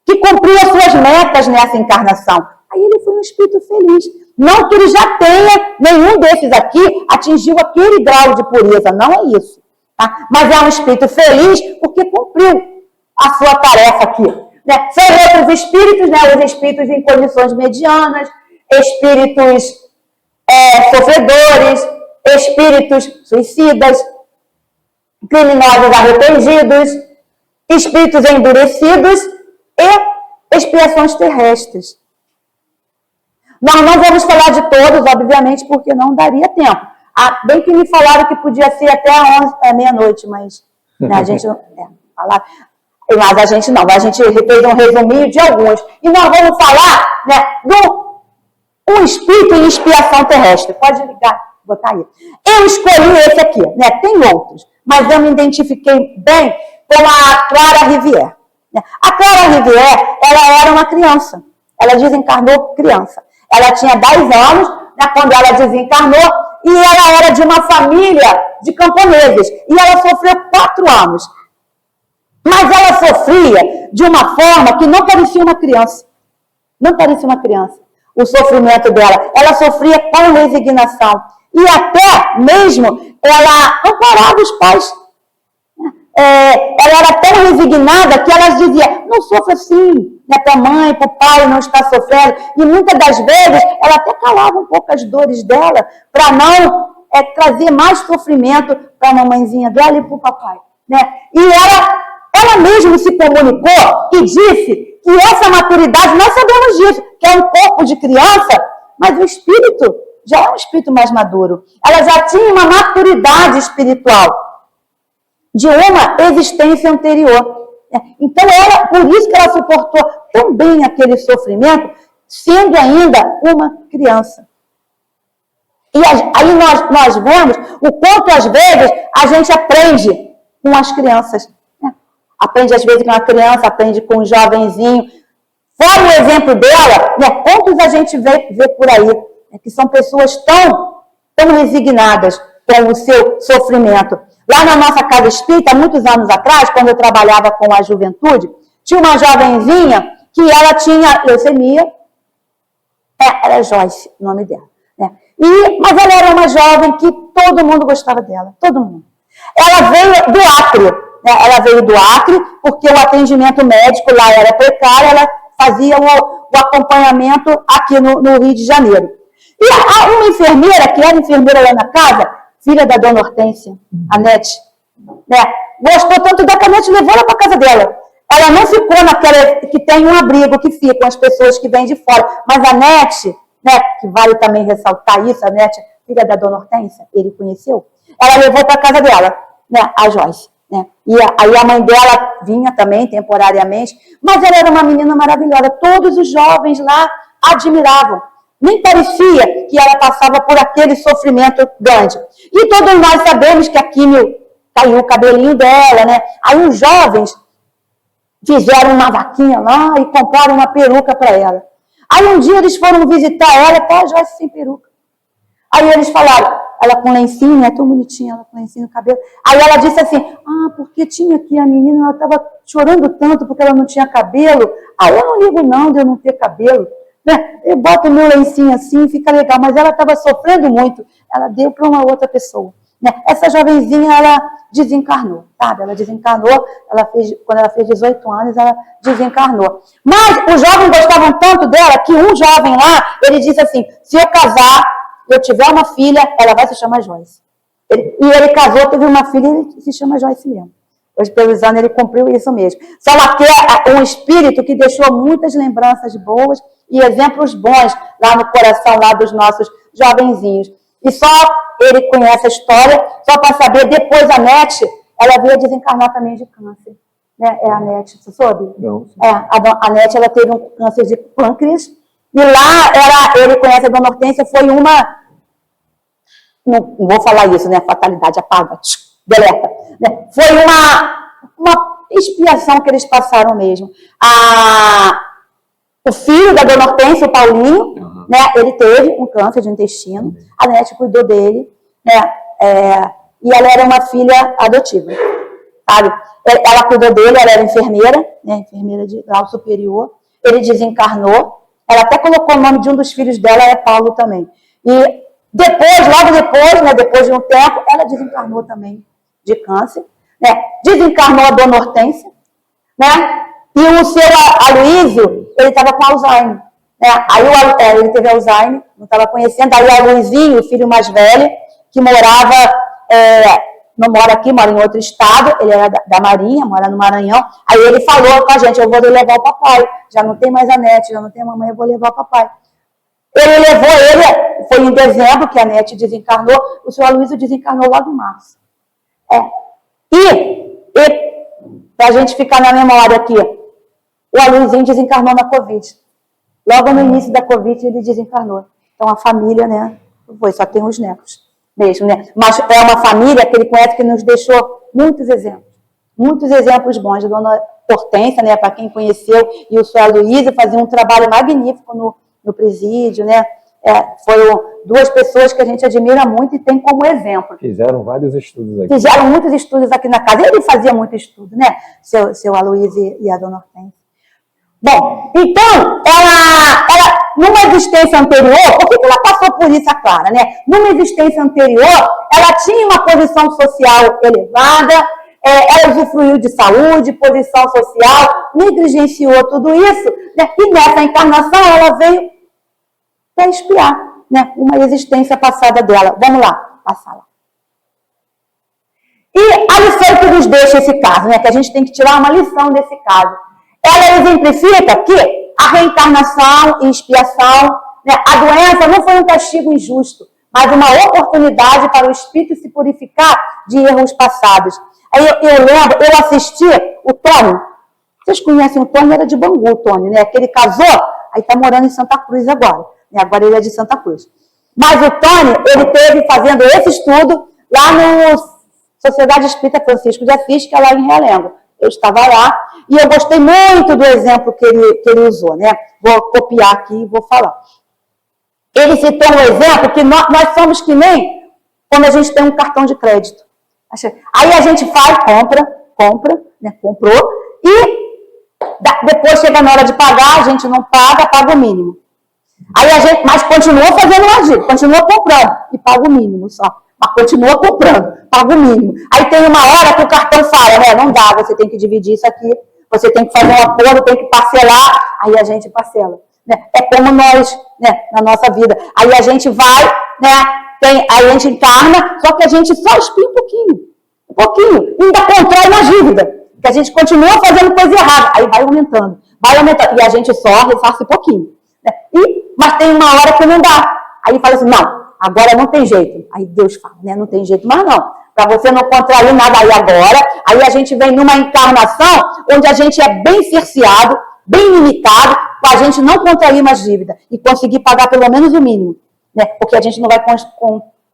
que cumpriu as suas metas nessa encarnação. Aí ele foi um espírito feliz. Não que ele já tenha, nenhum desses aqui atingiu aquele grau de pureza, não é isso. Tá? Mas é um espírito feliz porque cumpriu a sua tarefa aqui. Né? São outros espíritos, né? Os espíritos em condições medianas, espíritos... sofredores, espíritos suicidas, criminosos arrependidos, espíritos endurecidos e expiações terrestres. Nós não vamos falar de todos, obviamente, porque não daria tempo. Bem que me falaram que podia ser até meia-noite, mas né, a gente não... Mas a gente não, a gente fez um resuminho de alguns. E nós vamos falar, né, um espírito em expiação terrestre. Pode ligar, botar aí. Eu escolhi esse aqui, né? Tem outros, mas eu me identifiquei bem com a Clara Rivière. A Clara Rivière, ela era uma criança. Ela desencarnou criança. Ela tinha 10 anos, né, quando ela desencarnou, e ela era de uma família de camponeses. E ela sofreu 4 anos. Mas ela sofria de uma forma que não parecia uma criança. Não parecia uma criança. O sofrimento dela, ela sofria com resignação. E até mesmo, ela amparava os pais. Ela era tão resignada que ela dizia, não sofra assim, né, para a mãe, para o pai não estar sofrendo. E muitas das vezes, ela até calava um pouco as dores dela, para não trazer mais sofrimento para a mamãezinha dela e para o papai. Né? E ela mesma se comunicou e disse que essa maturidade, nós sabemos disso, que é um corpo de criança, mas o espírito já é um espírito mais maduro. Ela já tinha uma maturidade espiritual. de uma existência anterior. Então, por isso que ela suportou tão bem aquele sofrimento, sendo ainda uma criança. E aí nós vemos o quanto, às vezes, a gente aprende com as crianças. Né? Aprende, às vezes, com uma criança, aprende com um jovenzinho. Fora o exemplo dela, né? Quantos a gente vê por aí, né? Que são pessoas tão resignadas com o seu sofrimento. Lá na nossa casa espírita, muitos anos atrás, quando eu trabalhava com a juventude, tinha uma jovenzinha que ela tinha leucemia. Era Joyce, o nome dela. Né? Mas ela era uma jovem que todo mundo gostava dela, todo mundo. Ela veio do Acre, né? Ela veio do Acre porque o atendimento médico lá era precário, ela fazia o acompanhamento aqui no Rio de Janeiro. E uma enfermeira, que era enfermeira lá na casa, filha da dona Hortência, a Nete, né? Gostou tanto da que a Nete levou ela para casa dela. Ela não ficou naquela que tem um abrigo que ficam as pessoas que vêm de fora. Mas a Nete, né, que vale também ressaltar isso, a Nete, filha da dona Hortência, ele conheceu, ela levou para casa dela, né, a Joyce. Né? E aí a mãe dela vinha também, temporariamente, mas ela era uma menina maravilhosa. Todos os jovens lá admiravam. Nem parecia que ela passava por aquele sofrimento grande. E todos nós sabemos que a químio caiu o cabelinho dela, né? Aí os jovens fizeram uma vaquinha lá e compraram uma peruca para ela. Aí um dia eles foram visitar ela, a Joyce sem peruca. Aí eles falaram, ela com lencinho, né, tão bonitinha, ela com lencinho no cabelo. Aí ela disse assim, porque tinha aqui a menina, ela estava chorando tanto porque ela não tinha cabelo. Eu não ligo não de eu não ter cabelo. Né? Eu boto o meu lencinho assim, fica legal, mas ela estava sofrendo muito. Ela deu para uma outra pessoa. Né? Essa jovenzinha, ela desencarnou, sabe? Ela desencarnou, quando ela fez 18 anos, ela desencarnou. Mas os jovens gostavam tanto dela que um jovem lá, ele disse assim, se eu casar, eu tiver uma filha, ela vai se chamar Joyce. E ele casou, teve uma filha, ele se chama Joyce mesmo. Hoje, pelos anos, ele cumpriu isso mesmo. Só que é um espírito que deixou muitas lembranças boas e exemplos bons lá no coração lá dos nossos jovenzinhos. E só ele conhece a história, só para saber, depois a Nete, ela veio desencarnar também de câncer. Né? É a Nete, você soube? Não. A Nete, ela teve um câncer de pâncreas, e lá ele conhece a dona Hortência, foi uma... Não vou falar isso, né? Fatalidade, apaga, deleta. Né? Foi uma expiação que eles passaram mesmo. O filho da dona Hortência, o Paulinho, né? Ele teve um câncer de intestino, a Nete cuidou dele, né? E ela era uma filha adotiva, sabe? Ela cuidou dele, ela era enfermeira, né? Enfermeira de grau superior, ele desencarnou, ela até colocou o nome de um dos filhos dela, é Paulo também. E logo depois, né, depois de um tempo, ela desencarnou também de câncer, né? Desencarnou a dona Hortência, né? E o seu Aloísio, ele estava com Alzheimer, né? Aí ele teve Alzheimer, não estava conhecendo, aí o Aloisinho, o filho mais velho, que morava, não mora aqui, mora em outro estado, ele era da Marinha, mora no Maranhão, aí ele falou com a gente, eu vou levar o papai, já não tem mais a Nete, já não tem a mamãe, eu vou levar o papai. Ele levou foi em dezembro que a Nete desencarnou, o seu Aloísio desencarnou logo em março. E para a gente ficar na memória aqui, o Aloisinho desencarnou na Covid. Logo no início da Covid ele desencarnou. Então a família, né, só tem os netos mesmo, né? Mas é uma família que ele conhece que nos deixou muitos exemplos bons. A dona Hortência, né, para quem conheceu, e o seu Aloísio faziam um trabalho magnífico no presídio, né? Foram duas pessoas que a gente admira muito e tem como exemplo. Fizeram vários estudos aqui. Fizeram muitos estudos aqui na casa. Ele fazia muito estudo, né? Seu Aloísio e a dona Hortência. Bom, então, ela numa existência anterior, por que ela passou por isso, a Clara, né? Numa existência anterior, ela tinha uma posição social elevada, ela usufruiu de saúde, posição social, negligenciou tudo isso, né? E nessa encarnação ela veio para expiar, né? Uma existência passada dela. Vamos lá, passar lá. E a lição que nos deixa esse caso, né? Que a gente tem que tirar uma lição desse caso. Ela exemplifica que a reencarnação e expiação, né? A doença não foi um castigo injusto, mas uma oportunidade para o espírito se purificar de erros passados. Aí eu lembro, eu assisti o Tony, vocês conhecem o Tony, era de Bangu, o Tony, né? Que ele casou, aí está morando em Santa Cruz agora, né? Agora ele é de Santa Cruz. Mas o Tony, ele teve fazendo esse estudo lá no Sociedade Espírita Francisco de Assis, que é lá em Realengo. Eu estava lá e eu gostei muito do exemplo que ele usou, né? Vou copiar aqui e vou falar. Ele citou um exemplo que nós somos que nem quando a gente tem um cartão de crédito. Aí a gente vai, compra, né? Comprou, e depois chega na hora de pagar, a gente não paga o mínimo. Aí a gente, mas continua fazendo uma dívida, continua comprando e paga o mínimo só. Mas continua comprando, paga o mínimo. Aí tem uma hora que o cartão fala, né? Não dá, você tem que dividir isso aqui, você tem que fazer um acordo, tem que parcelar, aí a gente parcela. Né? É como nós, né, na nossa vida. Aí a gente vai, né? Aí a gente encarna, só que a gente só espia um pouquinho, e ainda contrai uma dívida, que a gente continua fazendo coisa errada, aí vai aumentando, e a gente só ressarce um pouquinho. Né? Mas tem uma hora que não dá, aí fala assim, não, agora não tem jeito. Aí Deus fala, né? Não tem jeito mais não. Para você não contrair nada aí agora, aí a gente vem numa encarnação onde a gente é bem cerceado, bem limitado, para a gente não contrair mais dívida e conseguir pagar pelo menos o mínimo. Né? Porque a gente não vai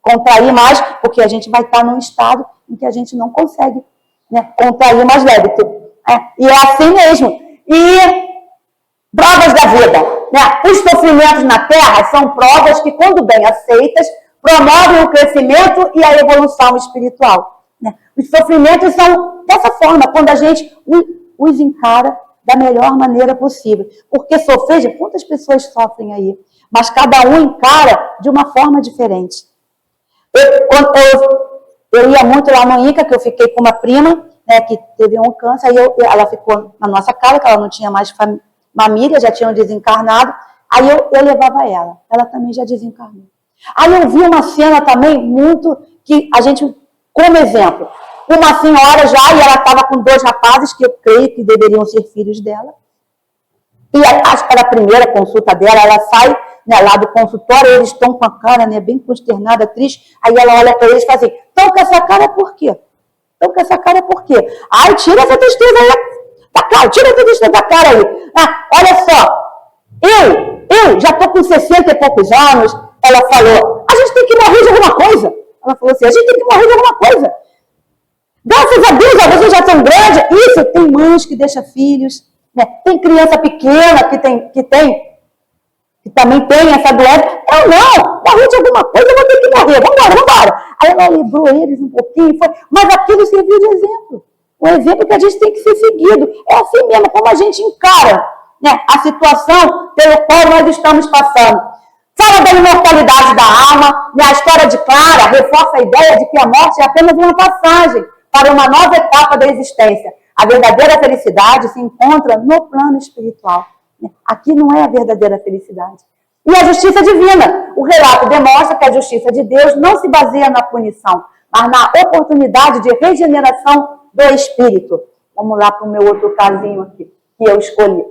contrair mais, porque a gente vai estar num estado em que a gente não consegue, né, contrair mais débito. E é assim mesmo. E provas da vida. Né? Os sofrimentos na Terra são provas que, quando bem aceitas, promovem o crescimento e a evolução espiritual. Né? Os sofrimentos são dessa forma, quando a gente os encara da melhor maneira possível. Porque sofrer, gente, quantas pessoas sofrem aí? Mas cada um encara de uma forma diferente. Eu ia muito lá no INCA, que eu fiquei com uma prima, né, que teve um câncer, aí ela ficou na nossa casa, que ela não tinha mais família, já tinham desencarnado, aí eu levava ela também já desencarnou. Aí eu vi uma cena também muito, que a gente, como exemplo, uma senhora já, e ela estava com 2 rapazes, que eu creio que deveriam ser filhos dela, e acho que era a primeira consulta dela, ela sai, né, lá do consultório, eles estão com a cara, né, bem consternada, triste, aí ela olha para eles e fala assim, estão com essa cara por quê? Estão com essa cara por quê? Ai, tira essa tristeza aí da cara, tira essa tristeza da cara aí. Olha só, eu já estou com 60 e poucos anos, ela falou, a gente tem que morrer de alguma coisa. Ela falou assim, a gente tem que morrer de alguma coisa. Graças a Deus, vocês já são grandes. Isso, tem mães que deixam filhos, né? Tem criança pequena que também tem essa doença. Eu não, morrer de alguma coisa, eu vou ter que morrer. Vambora. Aí ela lembrou eles um pouquinho, mas aquilo serviu de exemplo. Um exemplo que a gente tem que ser seguido. É assim mesmo, como a gente encara, né, a situação pelo qual nós estamos passando. Fala da imortalidade da alma, e a história de Clara reforça a ideia de que a morte é apenas uma passagem para uma nova etapa da existência. A verdadeira felicidade se encontra no plano espiritual. Aqui não é a verdadeira felicidade. E a justiça divina. O relato demonstra que a justiça de Deus não se baseia na punição, mas na oportunidade de regeneração do espírito. Vamos lá para o meu outro casinho aqui, que eu escolhi.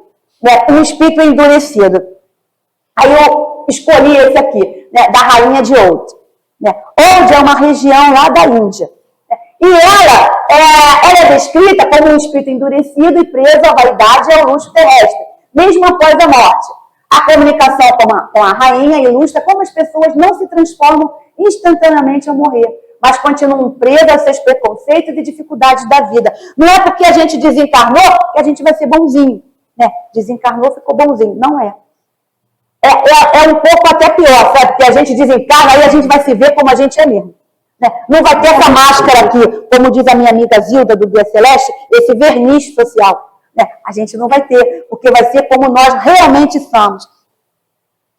Um espírito endurecido. Aí eu escolhi esse aqui, né, da rainha de Oud. Oud é uma região lá da Índia. E ela é descrita como um espírito endurecido e preso à vaidade e ao luxo terrestre, mesmo após a morte. A comunicação com a rainha ilustra como as pessoas não se transformam instantaneamente ao morrer, mas continuam presas aos seus preconceitos e dificuldades da vida. Não é porque a gente desencarnou que a gente vai ser bonzinho. Né? Desencarnou, ficou bonzinho. Não é. É um pouco até pior, sabe? Porque a gente desencarna, aí a gente vai se ver como a gente é mesmo. Né? Não vai ter essa máscara aqui, como diz a minha amiga Zilda, do Guia Celeste, esse verniz social. Né? A gente não vai ter, porque vai ser como nós realmente somos.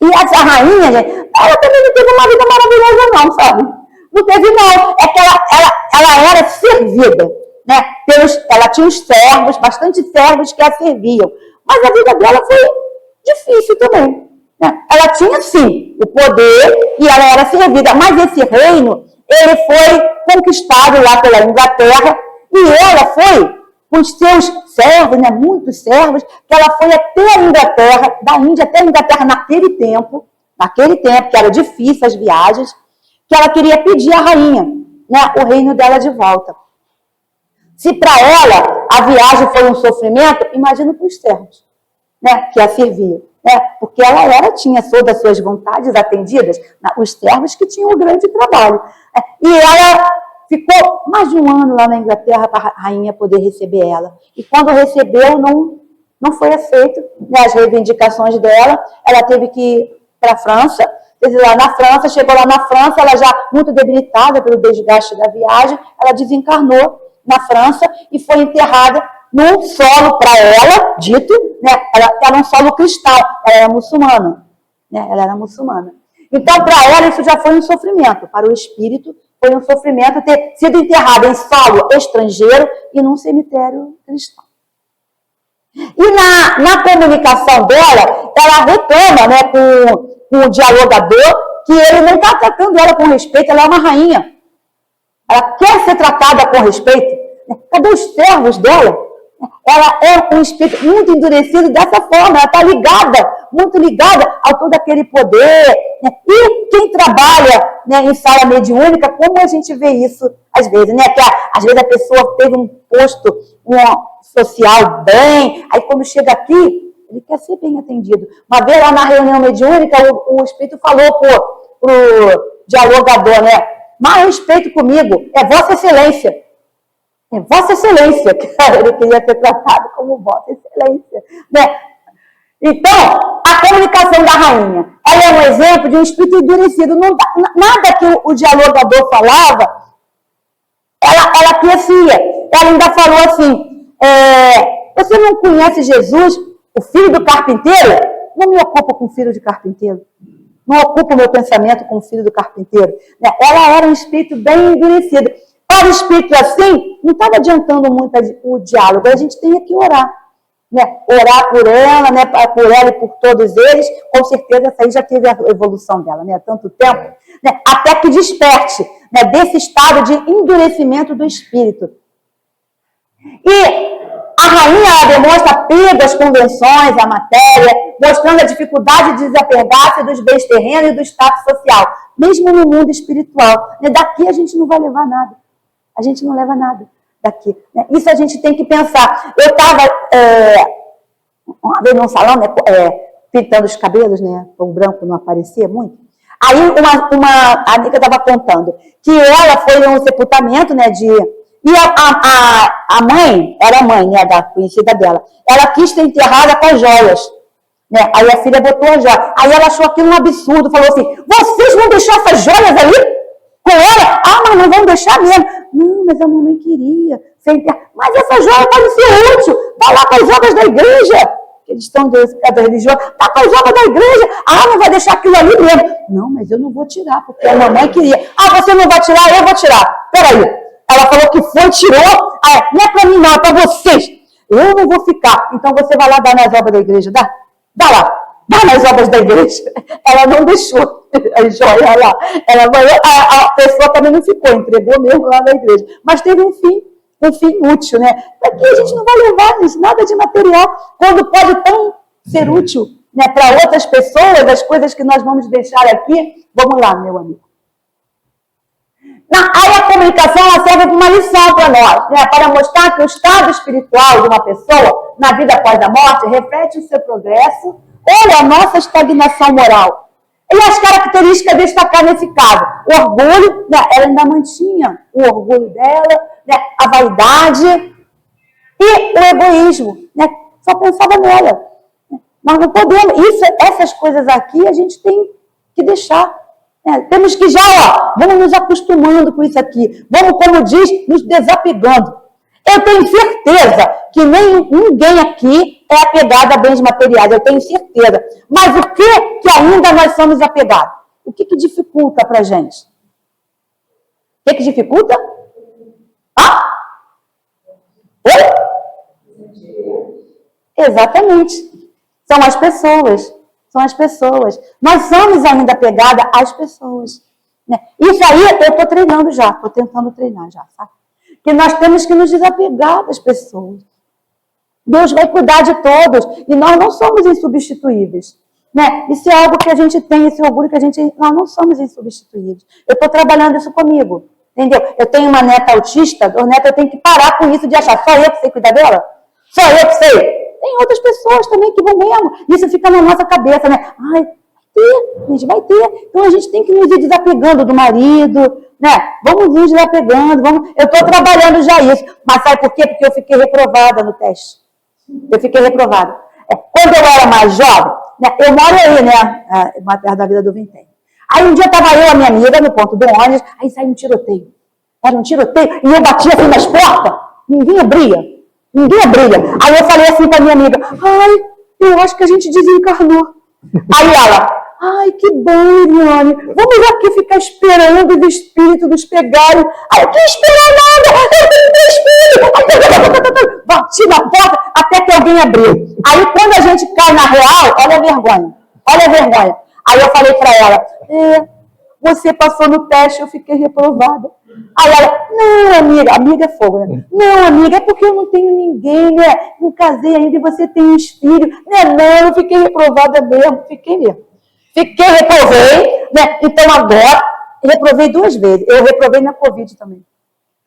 E essa rainha, gente, ela também não teve uma vida maravilhosa não, sabe? Não teve não. É que ela era servida. Né? Ela tinha os servos, bastante servos que a serviam. Mas a vida dela foi difícil também. Né? Ela tinha, sim, o poder e ela era servida. Mas esse reino, ele foi conquistado lá pela Inglaterra e ela foi com os seus servos, né, muitos servos, que ela foi até a Inglaterra, da Índia até a Inglaterra naquele tempo, que era difícil as viagens, que ela queria pedir à rainha, né, o reino dela de volta. Se para ela a viagem foi um sofrimento, imagina para os servos, né, que a serviam. Né, porque ela tinha todas as suas vontades atendidas, os servos que tinham um grande trabalho. Né, e ela ficou mais de um ano lá na Inglaterra para a rainha poder receber ela. E quando recebeu, não foi aceito, né, as reivindicações dela. Ela teve que ir para a França. Lá na França, chegou lá na França, ela já muito debilitada pelo desgaste da viagem, ela desencarnou na França e foi enterrada num solo para ela, dito, né, ela era um solo cristão, ela era muçulmana, né, ela era muçulmana. Então, para ela, isso já foi um sofrimento. Para o espírito, foi um sofrimento ter sido enterrada em solo estrangeiro e num cemitério cristão. E na comunicação dela, ela reclama, né, com o dialogador, que ele não está tratando ela com respeito, ela é uma rainha. Ela quer ser tratada com respeito. Cadê os servos dela? Ela é um espírito muito endurecido dessa forma, ela está ligada, muito ligada a todo aquele poder. Né? E quem trabalha, né, em sala mediúnica, como a gente vê isso às vezes, né? Que às vezes a pessoa teve um posto social bem, aí quando chega aqui, ele quer ser bem atendido. Uma vez lá na reunião mediúnica, o espírito falou pro dialogador, né? Mais respeito comigo, é Vossa Excelência. É Vossa Excelência, ele queria ser tratado como Vossa Excelência. Né? Então, a comunicação da rainha, ela é um exemplo de um espírito endurecido. Nada que o dialogador falava, ela aquecia. Ela ainda falou assim, você não conhece Jesus, o filho do carpinteiro? Não me ocupo com o filho de carpinteiro. Não ocupo o meu pensamento com o filho do carpinteiro. Né? Ela era um espírito bem endurecido. Para o espírito assim, não estava adiantando muito o diálogo, a gente tem que orar. Né? Orar por ela, né? Por ela e por todos eles, com certeza essa aí já teve a evolução dela, né? Há tanto tempo, né? Até que desperte, né? Desse estado de endurecimento do espírito. E a rainha, ela demonstra apego às convenções, à matéria, mostrando a dificuldade de desapegar-se dos bens terrenos e do status social, mesmo no mundo espiritual. Né? Daqui a gente não vai levar nada. A gente não leva nada daqui. Né? Isso a gente tem que pensar. Eu estava uma vez num salão, né, pintando os cabelos, né, o branco não aparecia muito. Aí uma amiga estava contando que ela foi num sepultamento, né, e a mãe, era a mãe, né, da conhecida dela, ela quis ser enterrada com as joias. Né? Aí a filha botou a joia. Aí ela achou aquilo um absurdo, falou assim, vocês vão deixar essas joias ali? Com ela? Ah, mas não vão deixar mesmo. Não, mas a mamãe queria. Mas essa joia pode ser útil. Vai lá com as obras da igreja. Eles estão da religião. Tá com as obras da igreja. Ah, não vai deixar aquilo ali mesmo. Não, mas eu não vou tirar, porque a mamãe queria. Ah, você não vai tirar? Eu vou tirar. Peraí. Ela falou que foi, tirou. Ah, não é para mim não, é para vocês. Eu não vou ficar. Então você vai lá dar nas obras da igreja. Dá lá. Dá nas obras da igreja. Ela não deixou a joia lá. A pessoa também não ficou, entregou mesmo lá na igreja. Mas teve um fim útil, né? Daqui a gente não vai levar nada de material, quando pode tão ser útil, né, para outras pessoas, as coisas que nós vamos deixar aqui. Vamos lá, meu amigo. Aí a comunicação ela serve como uma lição para nós, né, para mostrar que o estado espiritual de uma pessoa, na vida após a morte, reflete o seu progresso ou a nossa estagnação moral. E as características a destacar nesse caso, o orgulho, né, ela ainda mantinha o orgulho dela, né, a vaidade e o egoísmo, né, só pensava nela. Nós não podemos, essas coisas aqui a gente tem que deixar. Né, temos que já, vamos nos acostumando com isso aqui, vamos, como diz, nos desapegando. Eu tenho certeza que ninguém aqui é apegado a bens materiais, eu tenho certeza. Mas o que ainda nós somos apegados? O que dificulta para a gente? O que dificulta? Oi? Exatamente. São as pessoas. São as pessoas. Nós somos ainda apegados às pessoas. Né? Isso aí eu estou treinando já, estou tentando treinar já, sabe? Que nós temos que nos desapegar das pessoas. Deus vai cuidar de todos e nós não somos insubstituíveis. Né? Isso é algo que a gente tem, esse orgulho que a gente... Nós não somos insubstituíveis. Eu estou trabalhando isso comigo. Entendeu? Eu tenho uma neta autista, eu tenho que parar com isso de achar só eu que sei cuidar dela? Só eu que sei? Tem outras pessoas também que vão mesmo. Isso fica na nossa cabeça, né? Ai, a gente vai ter. Então a gente tem que nos ir desapegando do marido, né? Vamos nos desapegando, vamos... Eu estou trabalhando já isso. Mas sabe por quê? Porque eu fiquei reprovada no teste. Eu fiquei reprovada. Quando eu era mais jovem, né? Eu moro aí, né? Mais perto da Vila do Vintém. Aí um dia estava eu e a minha amiga no ponto do ônibus, aí saiu um tiroteio. Era um tiroteio, e eu batia assim nas portas, ninguém abria. Ninguém abria. Aí eu falei assim para minha amiga, ai, eu acho que a gente desencarnou. Aí ela, ai, que bom, Eliane, vamos aqui ficar esperando os espíritos nos pegarem. Aí eu, que esperar nada, eu tenho que ter espírito. Bati na porta até que alguém abriu. Aí quando a gente cai na real, olha a vergonha, olha a vergonha. Aí eu falei para ela, você passou no teste, eu fiquei reprovada. Aí ela, não, amiga é fogo, né? Não, amiga, é porque eu não tenho ninguém, né? Não casei ainda e você tem uns filhos. Não, eu fiquei reprovada mesmo, reprovei, né? Então agora, reprovei 2 vezes. Eu reprovei na Covid também.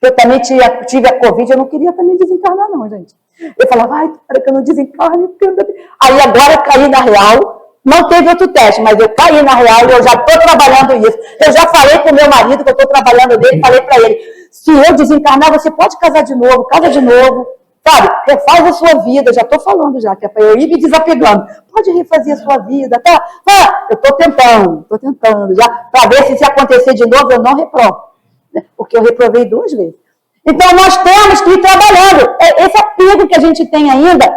Eu também tive a Covid, eu não queria também desencarnar não, gente. Eu falava, ai, para que eu não desencarne. Aí agora eu caí na real. Não teve outro teste, mas eu caí na real e eu já estou trabalhando isso. Eu já falei com o meu marido que eu estou trabalhando dele, falei para ele, se eu desencarnar, você pode casar de novo, casa de novo, sabe? Refaz a sua vida, já estou falando já, que é para eu ir me desapegando. Pode refazer a sua vida, tá? Eu estou tentando já, para ver se acontecer de novo, eu não reprovo. Né? Porque eu reprovei 2 vezes. Então, nós temos que ir trabalhando. Esse apego que a gente tem ainda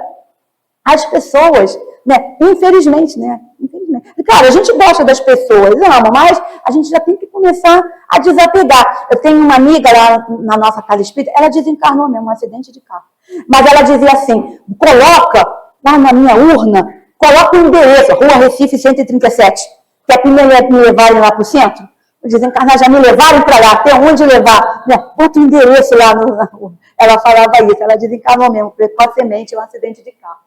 às pessoas, né? Infelizmente, né? Infelizmente. Claro, a gente gosta das pessoas, ama, mas a gente já tem que começar a desapegar. Eu tenho uma amiga lá na nossa casa espírita, ela desencarnou mesmo, um acidente de carro. Mas ela dizia assim, coloca lá na minha urna, coloca o endereço, Rua Recife 137, que é para me levarem lá para o centro. Desencarnar, já me levaram para lá, até onde levar? Né? Bota o endereço lá na urna. Ela falava isso, ela desencarnou mesmo, precocemente, um acidente de carro.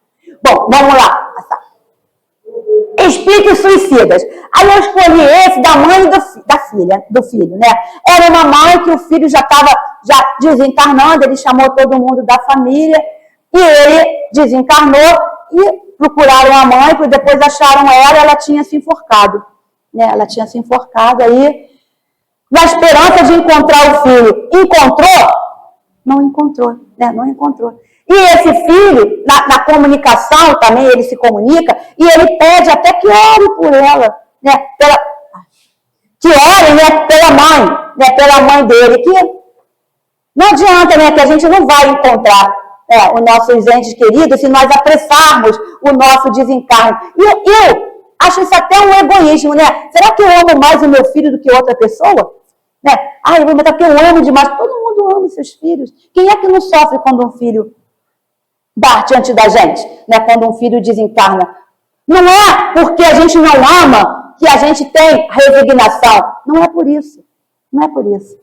Bom, vamos lá. Espíritos suicidas. Aí eu escolhi esse da mãe e do filho, né? Era uma mãe que o filho já estava desencarnando, ele chamou todo mundo da família e ele desencarnou e procuraram a mãe, porque depois acharam ela tinha se enforcado. Né? Ela tinha se enforcado aí, na esperança de encontrar o filho. Encontrou? Não encontrou, né? Não encontrou. E esse filho, na comunicação também, ele se comunica e ele pede até que ore por ela, né? Que ore, né? Pela mãe dele. Que não adianta, né? Que a gente não vai encontrar os nossos entes queridos se nós apressarmos o nosso desencarne. E eu acho isso até um egoísmo, né? Será que eu amo mais o meu filho do que outra pessoa? Né? Eu vou botar que eu amo demais. Todo mundo ama seus filhos. Quem é que não sofre quando um filho bate antes da gente, né? Quando um filho desencarna? Não é porque a gente não ama que a gente tem resignação. Não é por isso. Não é por isso.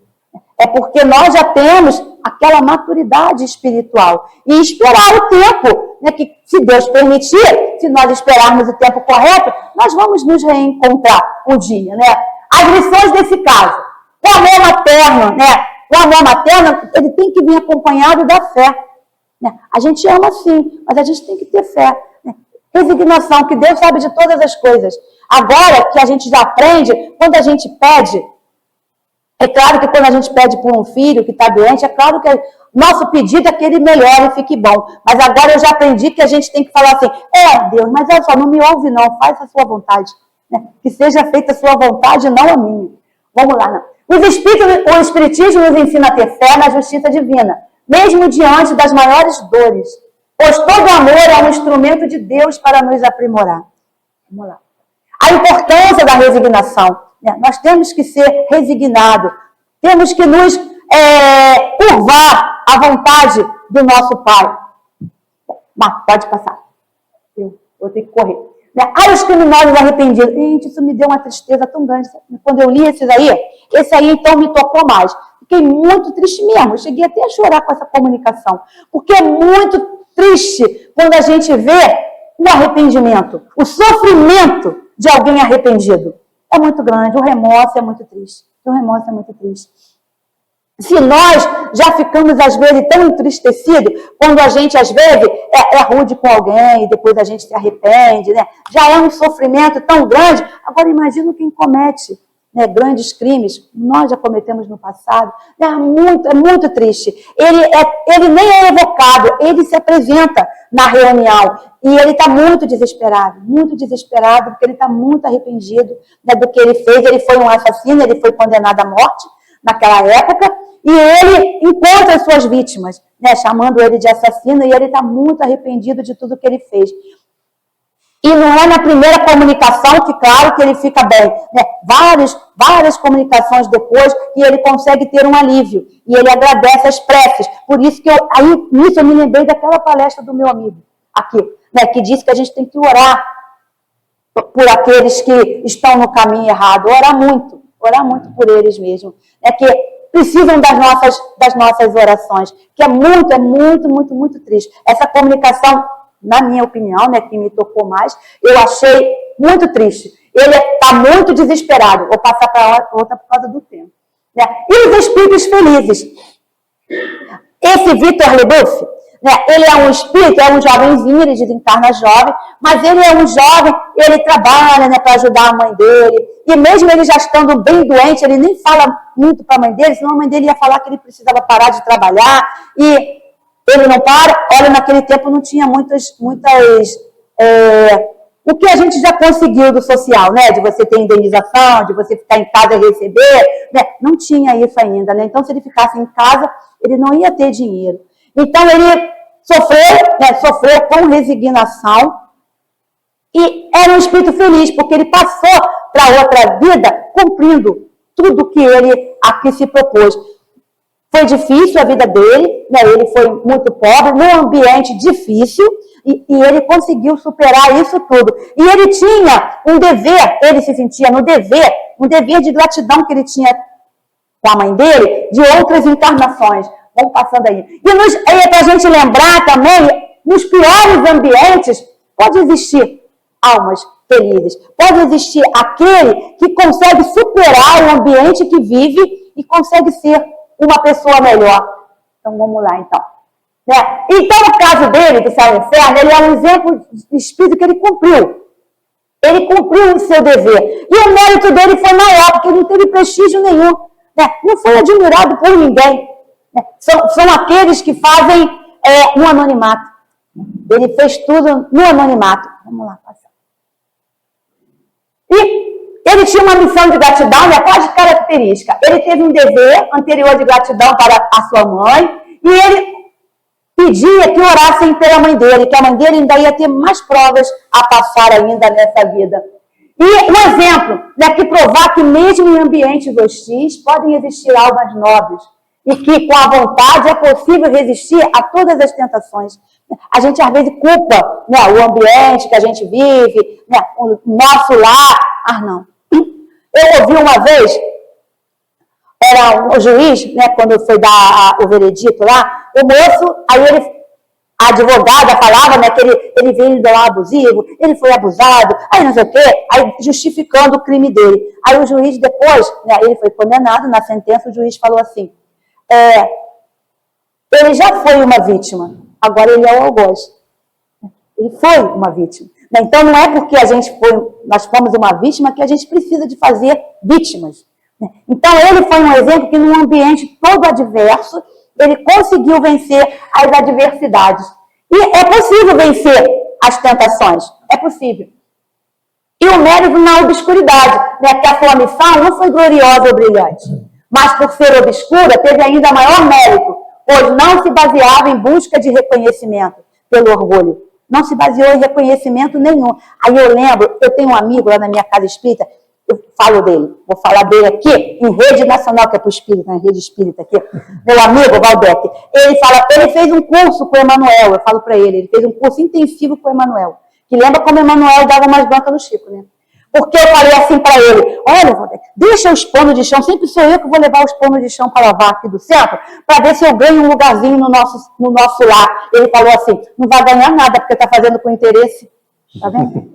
É porque nós já temos aquela maturidade espiritual. E esperar o tempo, né? Que se Deus permitir, se nós esperarmos o tempo correto, nós vamos nos reencontrar um dia, né? As lições desse caso. O amor materno, né? O amor materno, ele tem que vir acompanhado da fé. Né? A gente ama sim, mas a gente tem que ter fé. Né? Resignação, que Deus sabe de todas as coisas. Agora que a gente já aprende, quando a gente pede, é claro que quando a gente pede por um filho que está doente, é claro que nosso pedido é que ele melhore e fique bom. Mas agora eu já aprendi que a gente tem que falar assim, Deus, mas olha só, não me ouve não, faz a sua vontade. Né? Que seja feita a sua vontade, não a minha. Vamos lá, não. O Espiritismo nos ensina a ter fé na justiça divina, mesmo diante das maiores dores, pois todo amor é um instrumento de Deus para nos aprimorar. Vamos lá. A importância da resignação. Né? Nós temos que ser resignados, temos que nos curvar à vontade do nosso Pai. Mas pode passar. Eu vou ter que correr. Os criminosos arrependidos. Gente, isso me deu uma tristeza tão grande. Quando eu li esse aí então me tocou mais. Fiquei muito triste mesmo. Eu cheguei até a chorar com essa comunicação. Porque é muito triste quando a gente vê o arrependimento, o sofrimento de alguém arrependido é muito grande. O remorso é muito triste. O remorso é muito triste. Se nós já ficamos, às vezes, tão entristecidos, quando a gente, às vezes, é rude com alguém e depois a gente se arrepende, né? Já é um sofrimento tão grande. Agora, imagina quem comete, né, grandes crimes. Nós já cometemos no passado. É muito triste. Ele nem é evocado, ele se apresenta na reunião. E ele está muito desesperado, porque ele está muito arrependido, né, do que ele fez. Ele foi um assassino, ele foi condenado à morte naquela época, e ele encontra as suas vítimas, né, chamando ele de assassino, e ele está muito arrependido de tudo que ele fez. E não é na primeira comunicação que, claro, que ele fica bem, né? Várias comunicações depois, e ele consegue ter um alívio, e ele agradece as preces. Por isso que nisso eu me lembrei daquela palestra do meu amigo aqui, né, que disse que a gente tem que orar por aqueles que estão no caminho errado, orar muito por eles mesmo, é que precisam das nossas orações, que é muito triste. Essa comunicação, na minha opinião, né, que me tocou mais, eu achei muito triste. Ele está muito desesperado. Vou passar para outra por causa do tempo. Né? E os espíritos felizes? Esse Vitor Lebuff, né, ele é um espírito, é um jovenzinho, ele desencarna jovem, mas ele é um jovem, ele trabalha, né, para ajudar a mãe dele, e mesmo ele já estando bem doente, ele nem fala muito para a mãe dele, senão a mãe dele ia falar que ele precisava parar de trabalhar, e ele não para. Olha, naquele tempo não tinha o que a gente já conseguiu do social, né, de você ter indenização, de você ficar em casa e receber, né, não tinha isso ainda, né, então se ele ficasse em casa, ele não ia ter dinheiro. Então ele sofreu com resignação, e era um espírito feliz, porque ele passou para outra vida cumprindo tudo que ele aqui se propôs. Foi difícil a vida dele, né? Ele foi muito pobre, num ambiente difícil, e ele conseguiu superar isso tudo. E ele tinha um dever, ele se sentia no dever, um dever de gratidão que ele tinha com a mãe dele, de outras encarnações. Vamos passando aí. E é para a gente lembrar também, nos piores ambientes, pode existir almas felizes. Pode existir aquele que consegue superar o ambiente que vive e consegue ser uma pessoa melhor. Então, vamos lá, então. Né? Então, no caso dele, do céu e inferno, ele é um exemplo de espírito que ele cumpriu. Ele cumpriu o seu dever. E o mérito dele foi maior, porque ele não teve prestígio nenhum. Né? Não foi admirado por ninguém. São aqueles que fazem no anonimato. Ele fez tudo no anonimato. Vamos lá, passar. E ele tinha uma missão de gratidão, né? Qual a característica? Ele teve um dever anterior de gratidão para a sua mãe, e ele pedia que orassem pela mãe dele, que a mãe dele ainda ia ter mais provas a passar ainda nessa vida. E um exemplo, né, que provar que mesmo em ambientes hostis podem existir almas nobres, e que com a vontade é possível resistir a todas as tentações. A gente às vezes culpa, né, o ambiente que a gente vive, né, o nosso lar. Não. Eu ouvi uma vez, era um juiz, né, quando foi dar o veredito lá, o moço, aí a advogada falava, né, que ele veio de lá abusivo, ele foi abusado, aí não sei o quê, aí justificando o crime dele. Aí o juiz depois, né, ele foi condenado, na sentença o juiz falou assim, ele já foi uma vítima, agora ele é o algoz. Ele foi uma vítima. Então não é porque nós fomos uma vítima que a gente precisa de fazer vítimas. Então ele foi um exemplo que num ambiente todo adverso, ele conseguiu vencer as adversidades. E é possível vencer as tentações, é possível. E o mérito na obscuridade, né, que a sua missão não foi gloriosa ou brilhante, mas por ser obscura teve ainda maior mérito, pois não se baseava em busca de reconhecimento pelo orgulho. Não se baseou em reconhecimento nenhum. Aí eu lembro, eu tenho um amigo lá na minha casa espírita, eu falo dele, vou falar dele aqui, em rede nacional, que é para o espírita, em rede espírita aqui, meu amigo Valdec, ele fez um curso com o Emanuel, eu falo para ele fez um curso intensivo com o Emanuel, que lembra como o Emanuel dava umas bancas no Chico, né? Porque eu falei assim para ele, olha, Valdec, deixa os panos de chão, sempre sou eu que vou levar os panos de chão para lavar aqui do centro, para ver se eu ganho um lugarzinho no nosso lar. Ele falou assim, não vai ganhar nada, porque está fazendo com interesse. Tá vendo?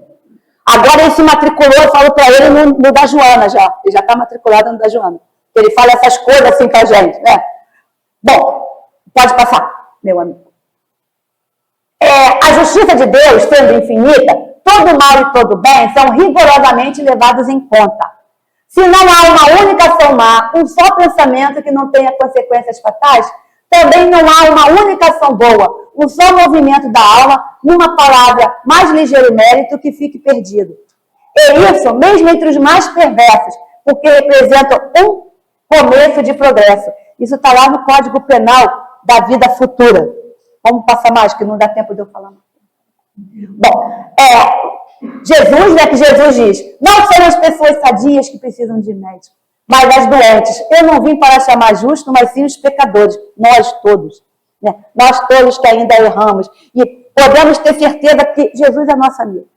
Agora ele se matriculou, eu falo para ele no da Joana já. Ele já está matriculado no da Joana. Ele fala essas coisas assim pra gente, né? Bom, pode passar, meu amigo. A justiça de Deus, sendo infinita, todo mal e todo bem são rigorosamente levados em conta. Se não há uma única ação má, um só pensamento que não tenha consequências fatais, também não há uma única ação boa, um só movimento da alma, numa palavra, mais ligeiro mérito que fique perdido. E isso, mesmo entre os mais perversos, porque representam um começo de progresso. Isso está lá no Código Penal da vida futura. Vamos passar mais, que não dá tempo de eu falar mais. Bom, Jesus, né, que Jesus diz, não são as pessoas sadias que precisam de médico, mas as doentes. Eu não vim para chamar justo, mas sim os pecadores, nós todos. Né? Nós todos que ainda erramos. E podemos ter certeza que Jesus é nosso amigo.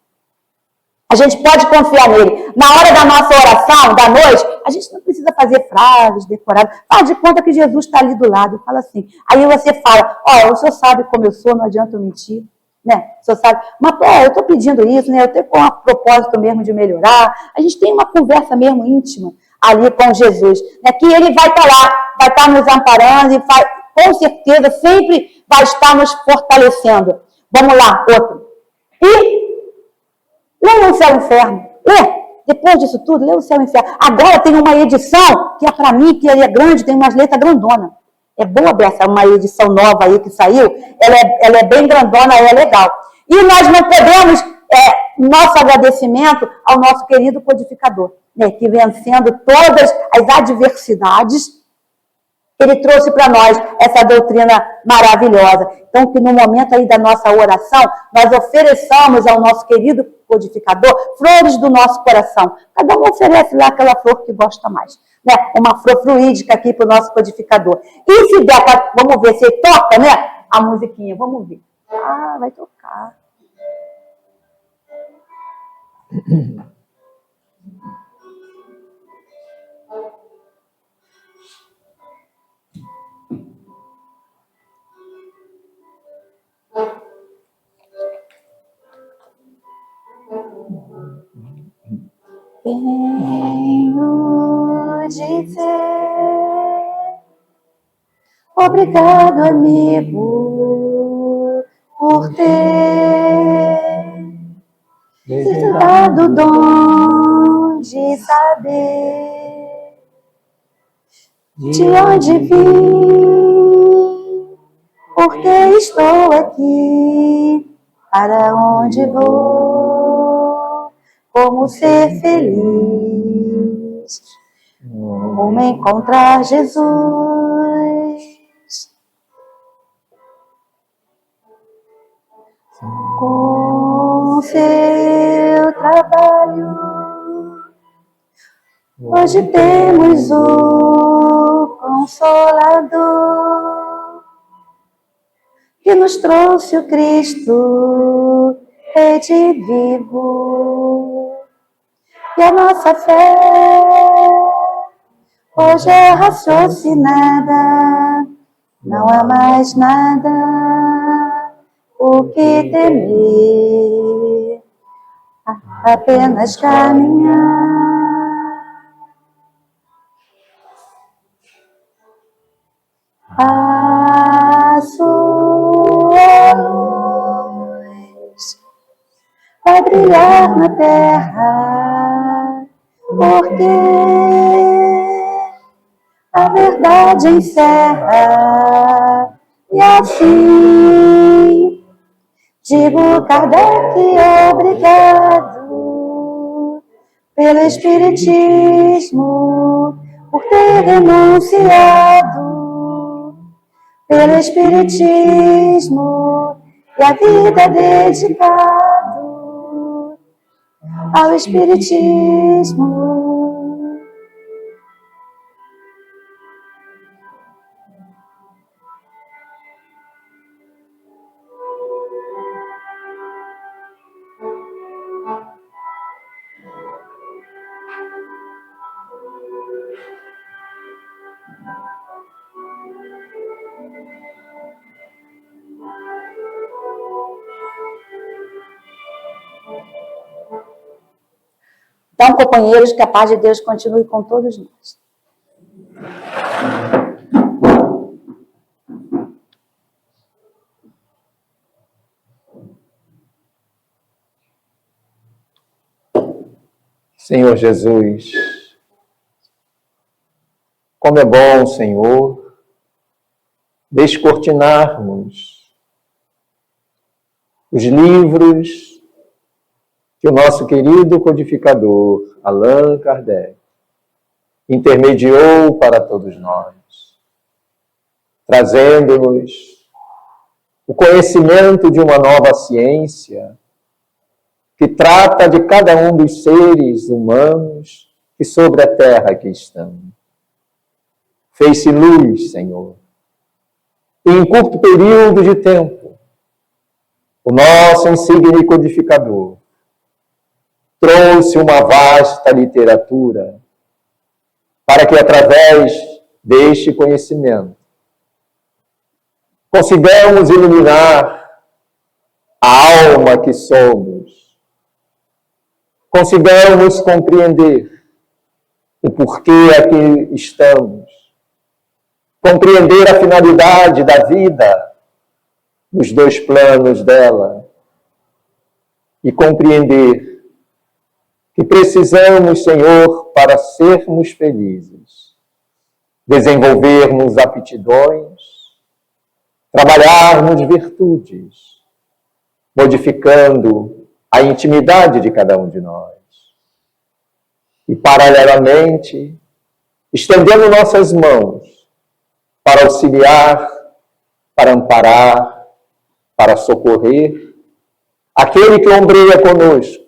A gente pode confiar nele. Na hora da nossa oração, da noite, a gente não precisa fazer frases decoradas. Faz de conta que Jesus está ali do lado. Fala assim. Aí você fala, o senhor sabe como eu sou, não adianta eu mentir. Né? O senhor sabe. Mas, eu estou pedindo isso, né? Eu tenho um propósito mesmo de melhorar. A gente tem uma conversa mesmo íntima ali com Jesus. Né? Que ele vai estar lá, vai estar nos amparando e vai, com certeza sempre vai estar nos fortalecendo. Vamos lá, outro. E lê o Céu e o Inferno. Lê. Depois disso tudo, lê o Céu e o Inferno. Agora tem uma edição, que é para mim, que é grande, tem umas letras grandonas. É boa essa, uma edição nova aí que saiu. Ela é bem grandona, é legal. E nós não podemos, nosso agradecimento ao nosso querido codificador, né, que vencendo todas as adversidades, ele trouxe para nós essa doutrina maravilhosa. Então, que no momento aí da nossa oração, nós ofereçamos ao nosso querido codificador flores do nosso coração. Cada um oferece lá aquela flor que gosta mais. Né? Uma flor fluídica aqui para o nosso codificador. E se der para, vamos ver se ele toca, né? A musiquinha, vamos ver. Vai tocar. Venho dizer obrigado, amigo, por ter me dado o dom de saber de onde vim, porque estou aqui, para onde vou, como ser feliz, como encontrar Jesus. Com seu trabalho, hoje temos o Consolador, que nos trouxe o Cristo, Rede vivo. E a nossa fé hoje é raciocinada, não há mais nada o que temer, apenas caminhar. A sua luz vai brilhar na terra, porque a verdade encerra. E assim digo, Kardec, obrigado pelo Espiritismo, por ter denunciado pelo Espiritismo e a vida dedicado ao Espiritismo. Então, companheiros, que a paz de Deus continue com todos nós. Senhor Jesus, como é bom, Senhor, descortinarmos os livros que o nosso querido codificador, Allan Kardec, intermediou para todos nós, trazendo-nos o conhecimento de uma nova ciência que trata de cada um dos seres humanos que sobre a terra aqui estão. Fez-se luz, Senhor. E em curto período de tempo, o nosso insigne codificador trouxe uma vasta literatura para que, através deste conhecimento, consigamos iluminar a alma que somos, consigamos compreender o porquê aqui estamos, compreender a finalidade da vida nos dois planos dela e compreender que precisamos, Senhor, para sermos felizes, desenvolvermos aptidões, trabalharmos virtudes, modificando a intimidade de cada um de nós. E, paralelamente, estendendo nossas mãos para auxiliar, para amparar, para socorrer aquele que ombreia conosco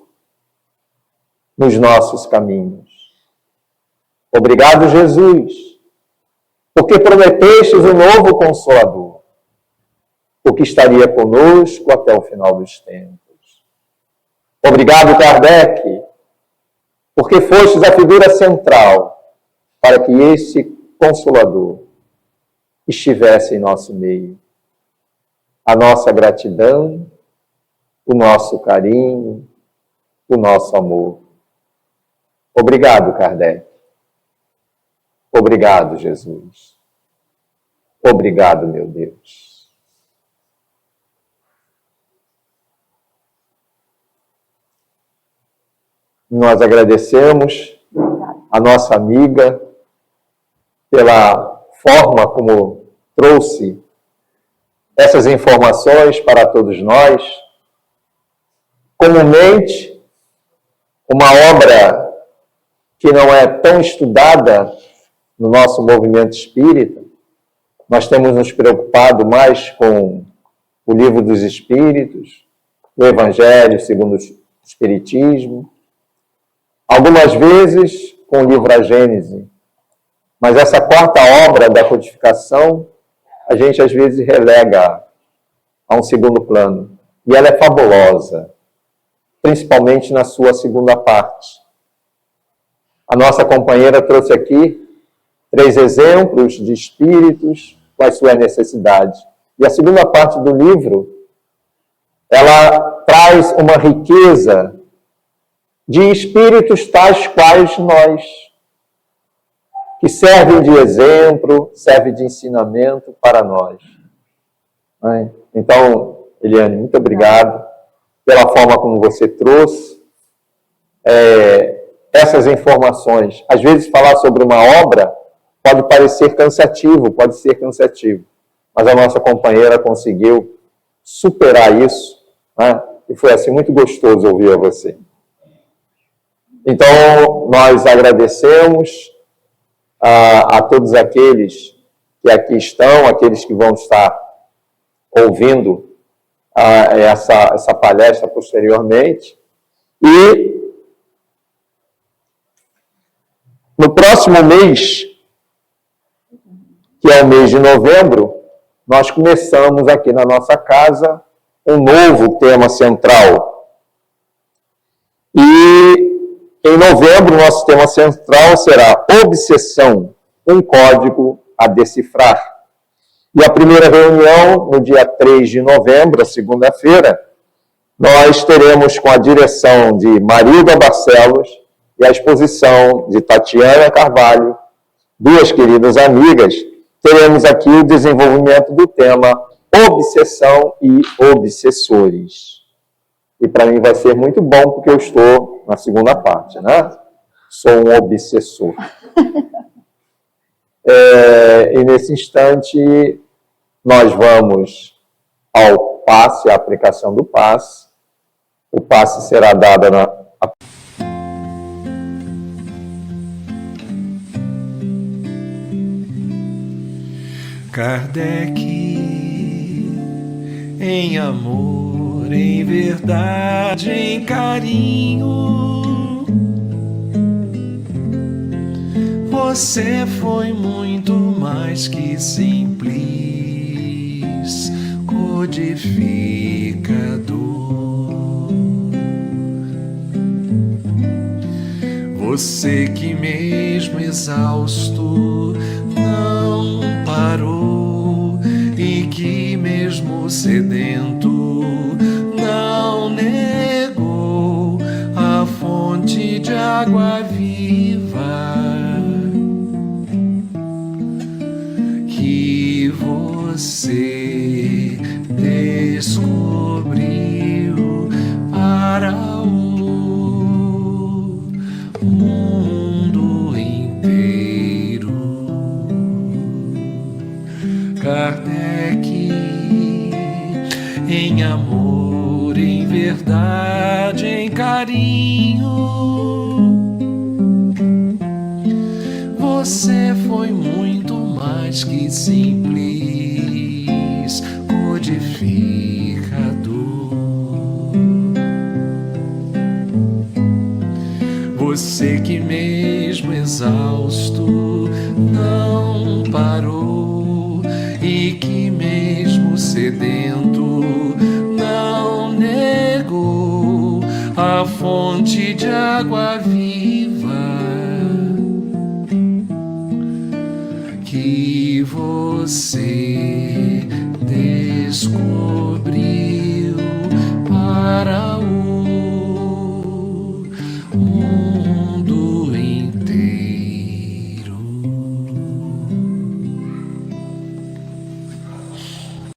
nos nossos caminhos. Obrigado, Jesus, porque prometestes um novo Consolador, o que estaria conosco até o final dos tempos. Obrigado, Kardec, porque fostes a figura central para que esse Consolador estivesse em nosso meio. A nossa gratidão, o nosso carinho, o nosso amor. Obrigado, Kardec. Obrigado, Jesus. Obrigado, meu Deus. Nós agradecemos a nossa amiga pela forma como trouxe essas informações para todos nós. Comumente, uma obra que não é tão estudada no nosso movimento espírita, nós temos nos preocupado mais com o Livro dos Espíritos, o Evangelho segundo o Espiritismo, algumas vezes com o livro A Gênese, mas essa quarta obra da codificação, a gente às vezes relega a um segundo plano, e ela é fabulosa, principalmente na sua segunda parte. A nossa companheira trouxe aqui 3 exemplos de espíritos com as suas necessidades. E a segunda parte do livro, ela traz uma riqueza de espíritos tais quais nós, que servem de exemplo, servem de ensinamento para nós. Então, Eliane, muito obrigado pela forma como você trouxe essas informações. Às vezes, falar sobre uma obra pode parecer cansativo, mas a nossa companheira conseguiu superar isso, né? E foi assim muito gostoso ouvir a você. Então, nós agradecemos a todos aqueles que aqui estão, aqueles que vão estar ouvindo essa palestra posteriormente. E no próximo mês, que é o mês de novembro, nós começamos aqui na nossa casa um novo tema central. E em novembro, nosso tema central será Obsessão, um código a decifrar. E a primeira reunião, no dia 3 de novembro, a segunda-feira, nós teremos com a direção de Marilda Barcelos e a exposição de Tatiana Carvalho, duas queridas amigas, teremos aqui o desenvolvimento do tema obsessão e obsessores. E para mim vai ser muito bom, porque eu estou na segunda parte, né? Sou um obsessor. E nesse instante, nós vamos ao passe, à aplicação do passe. O passe será dado na... Kardec, em amor, em verdade, em carinho, você foi muito mais que simples codificador. Você que mesmo exausto não parou e que mesmo sedento não negou a fonte de água viva que você descobriu para o mundo inteiro. Kardec, em amor, em verdade, em carinho, você foi muito mais que simples codificador. Você que mesmo exausto não parou e que mesmo sedento não negou a fonte de água viva que você descobriu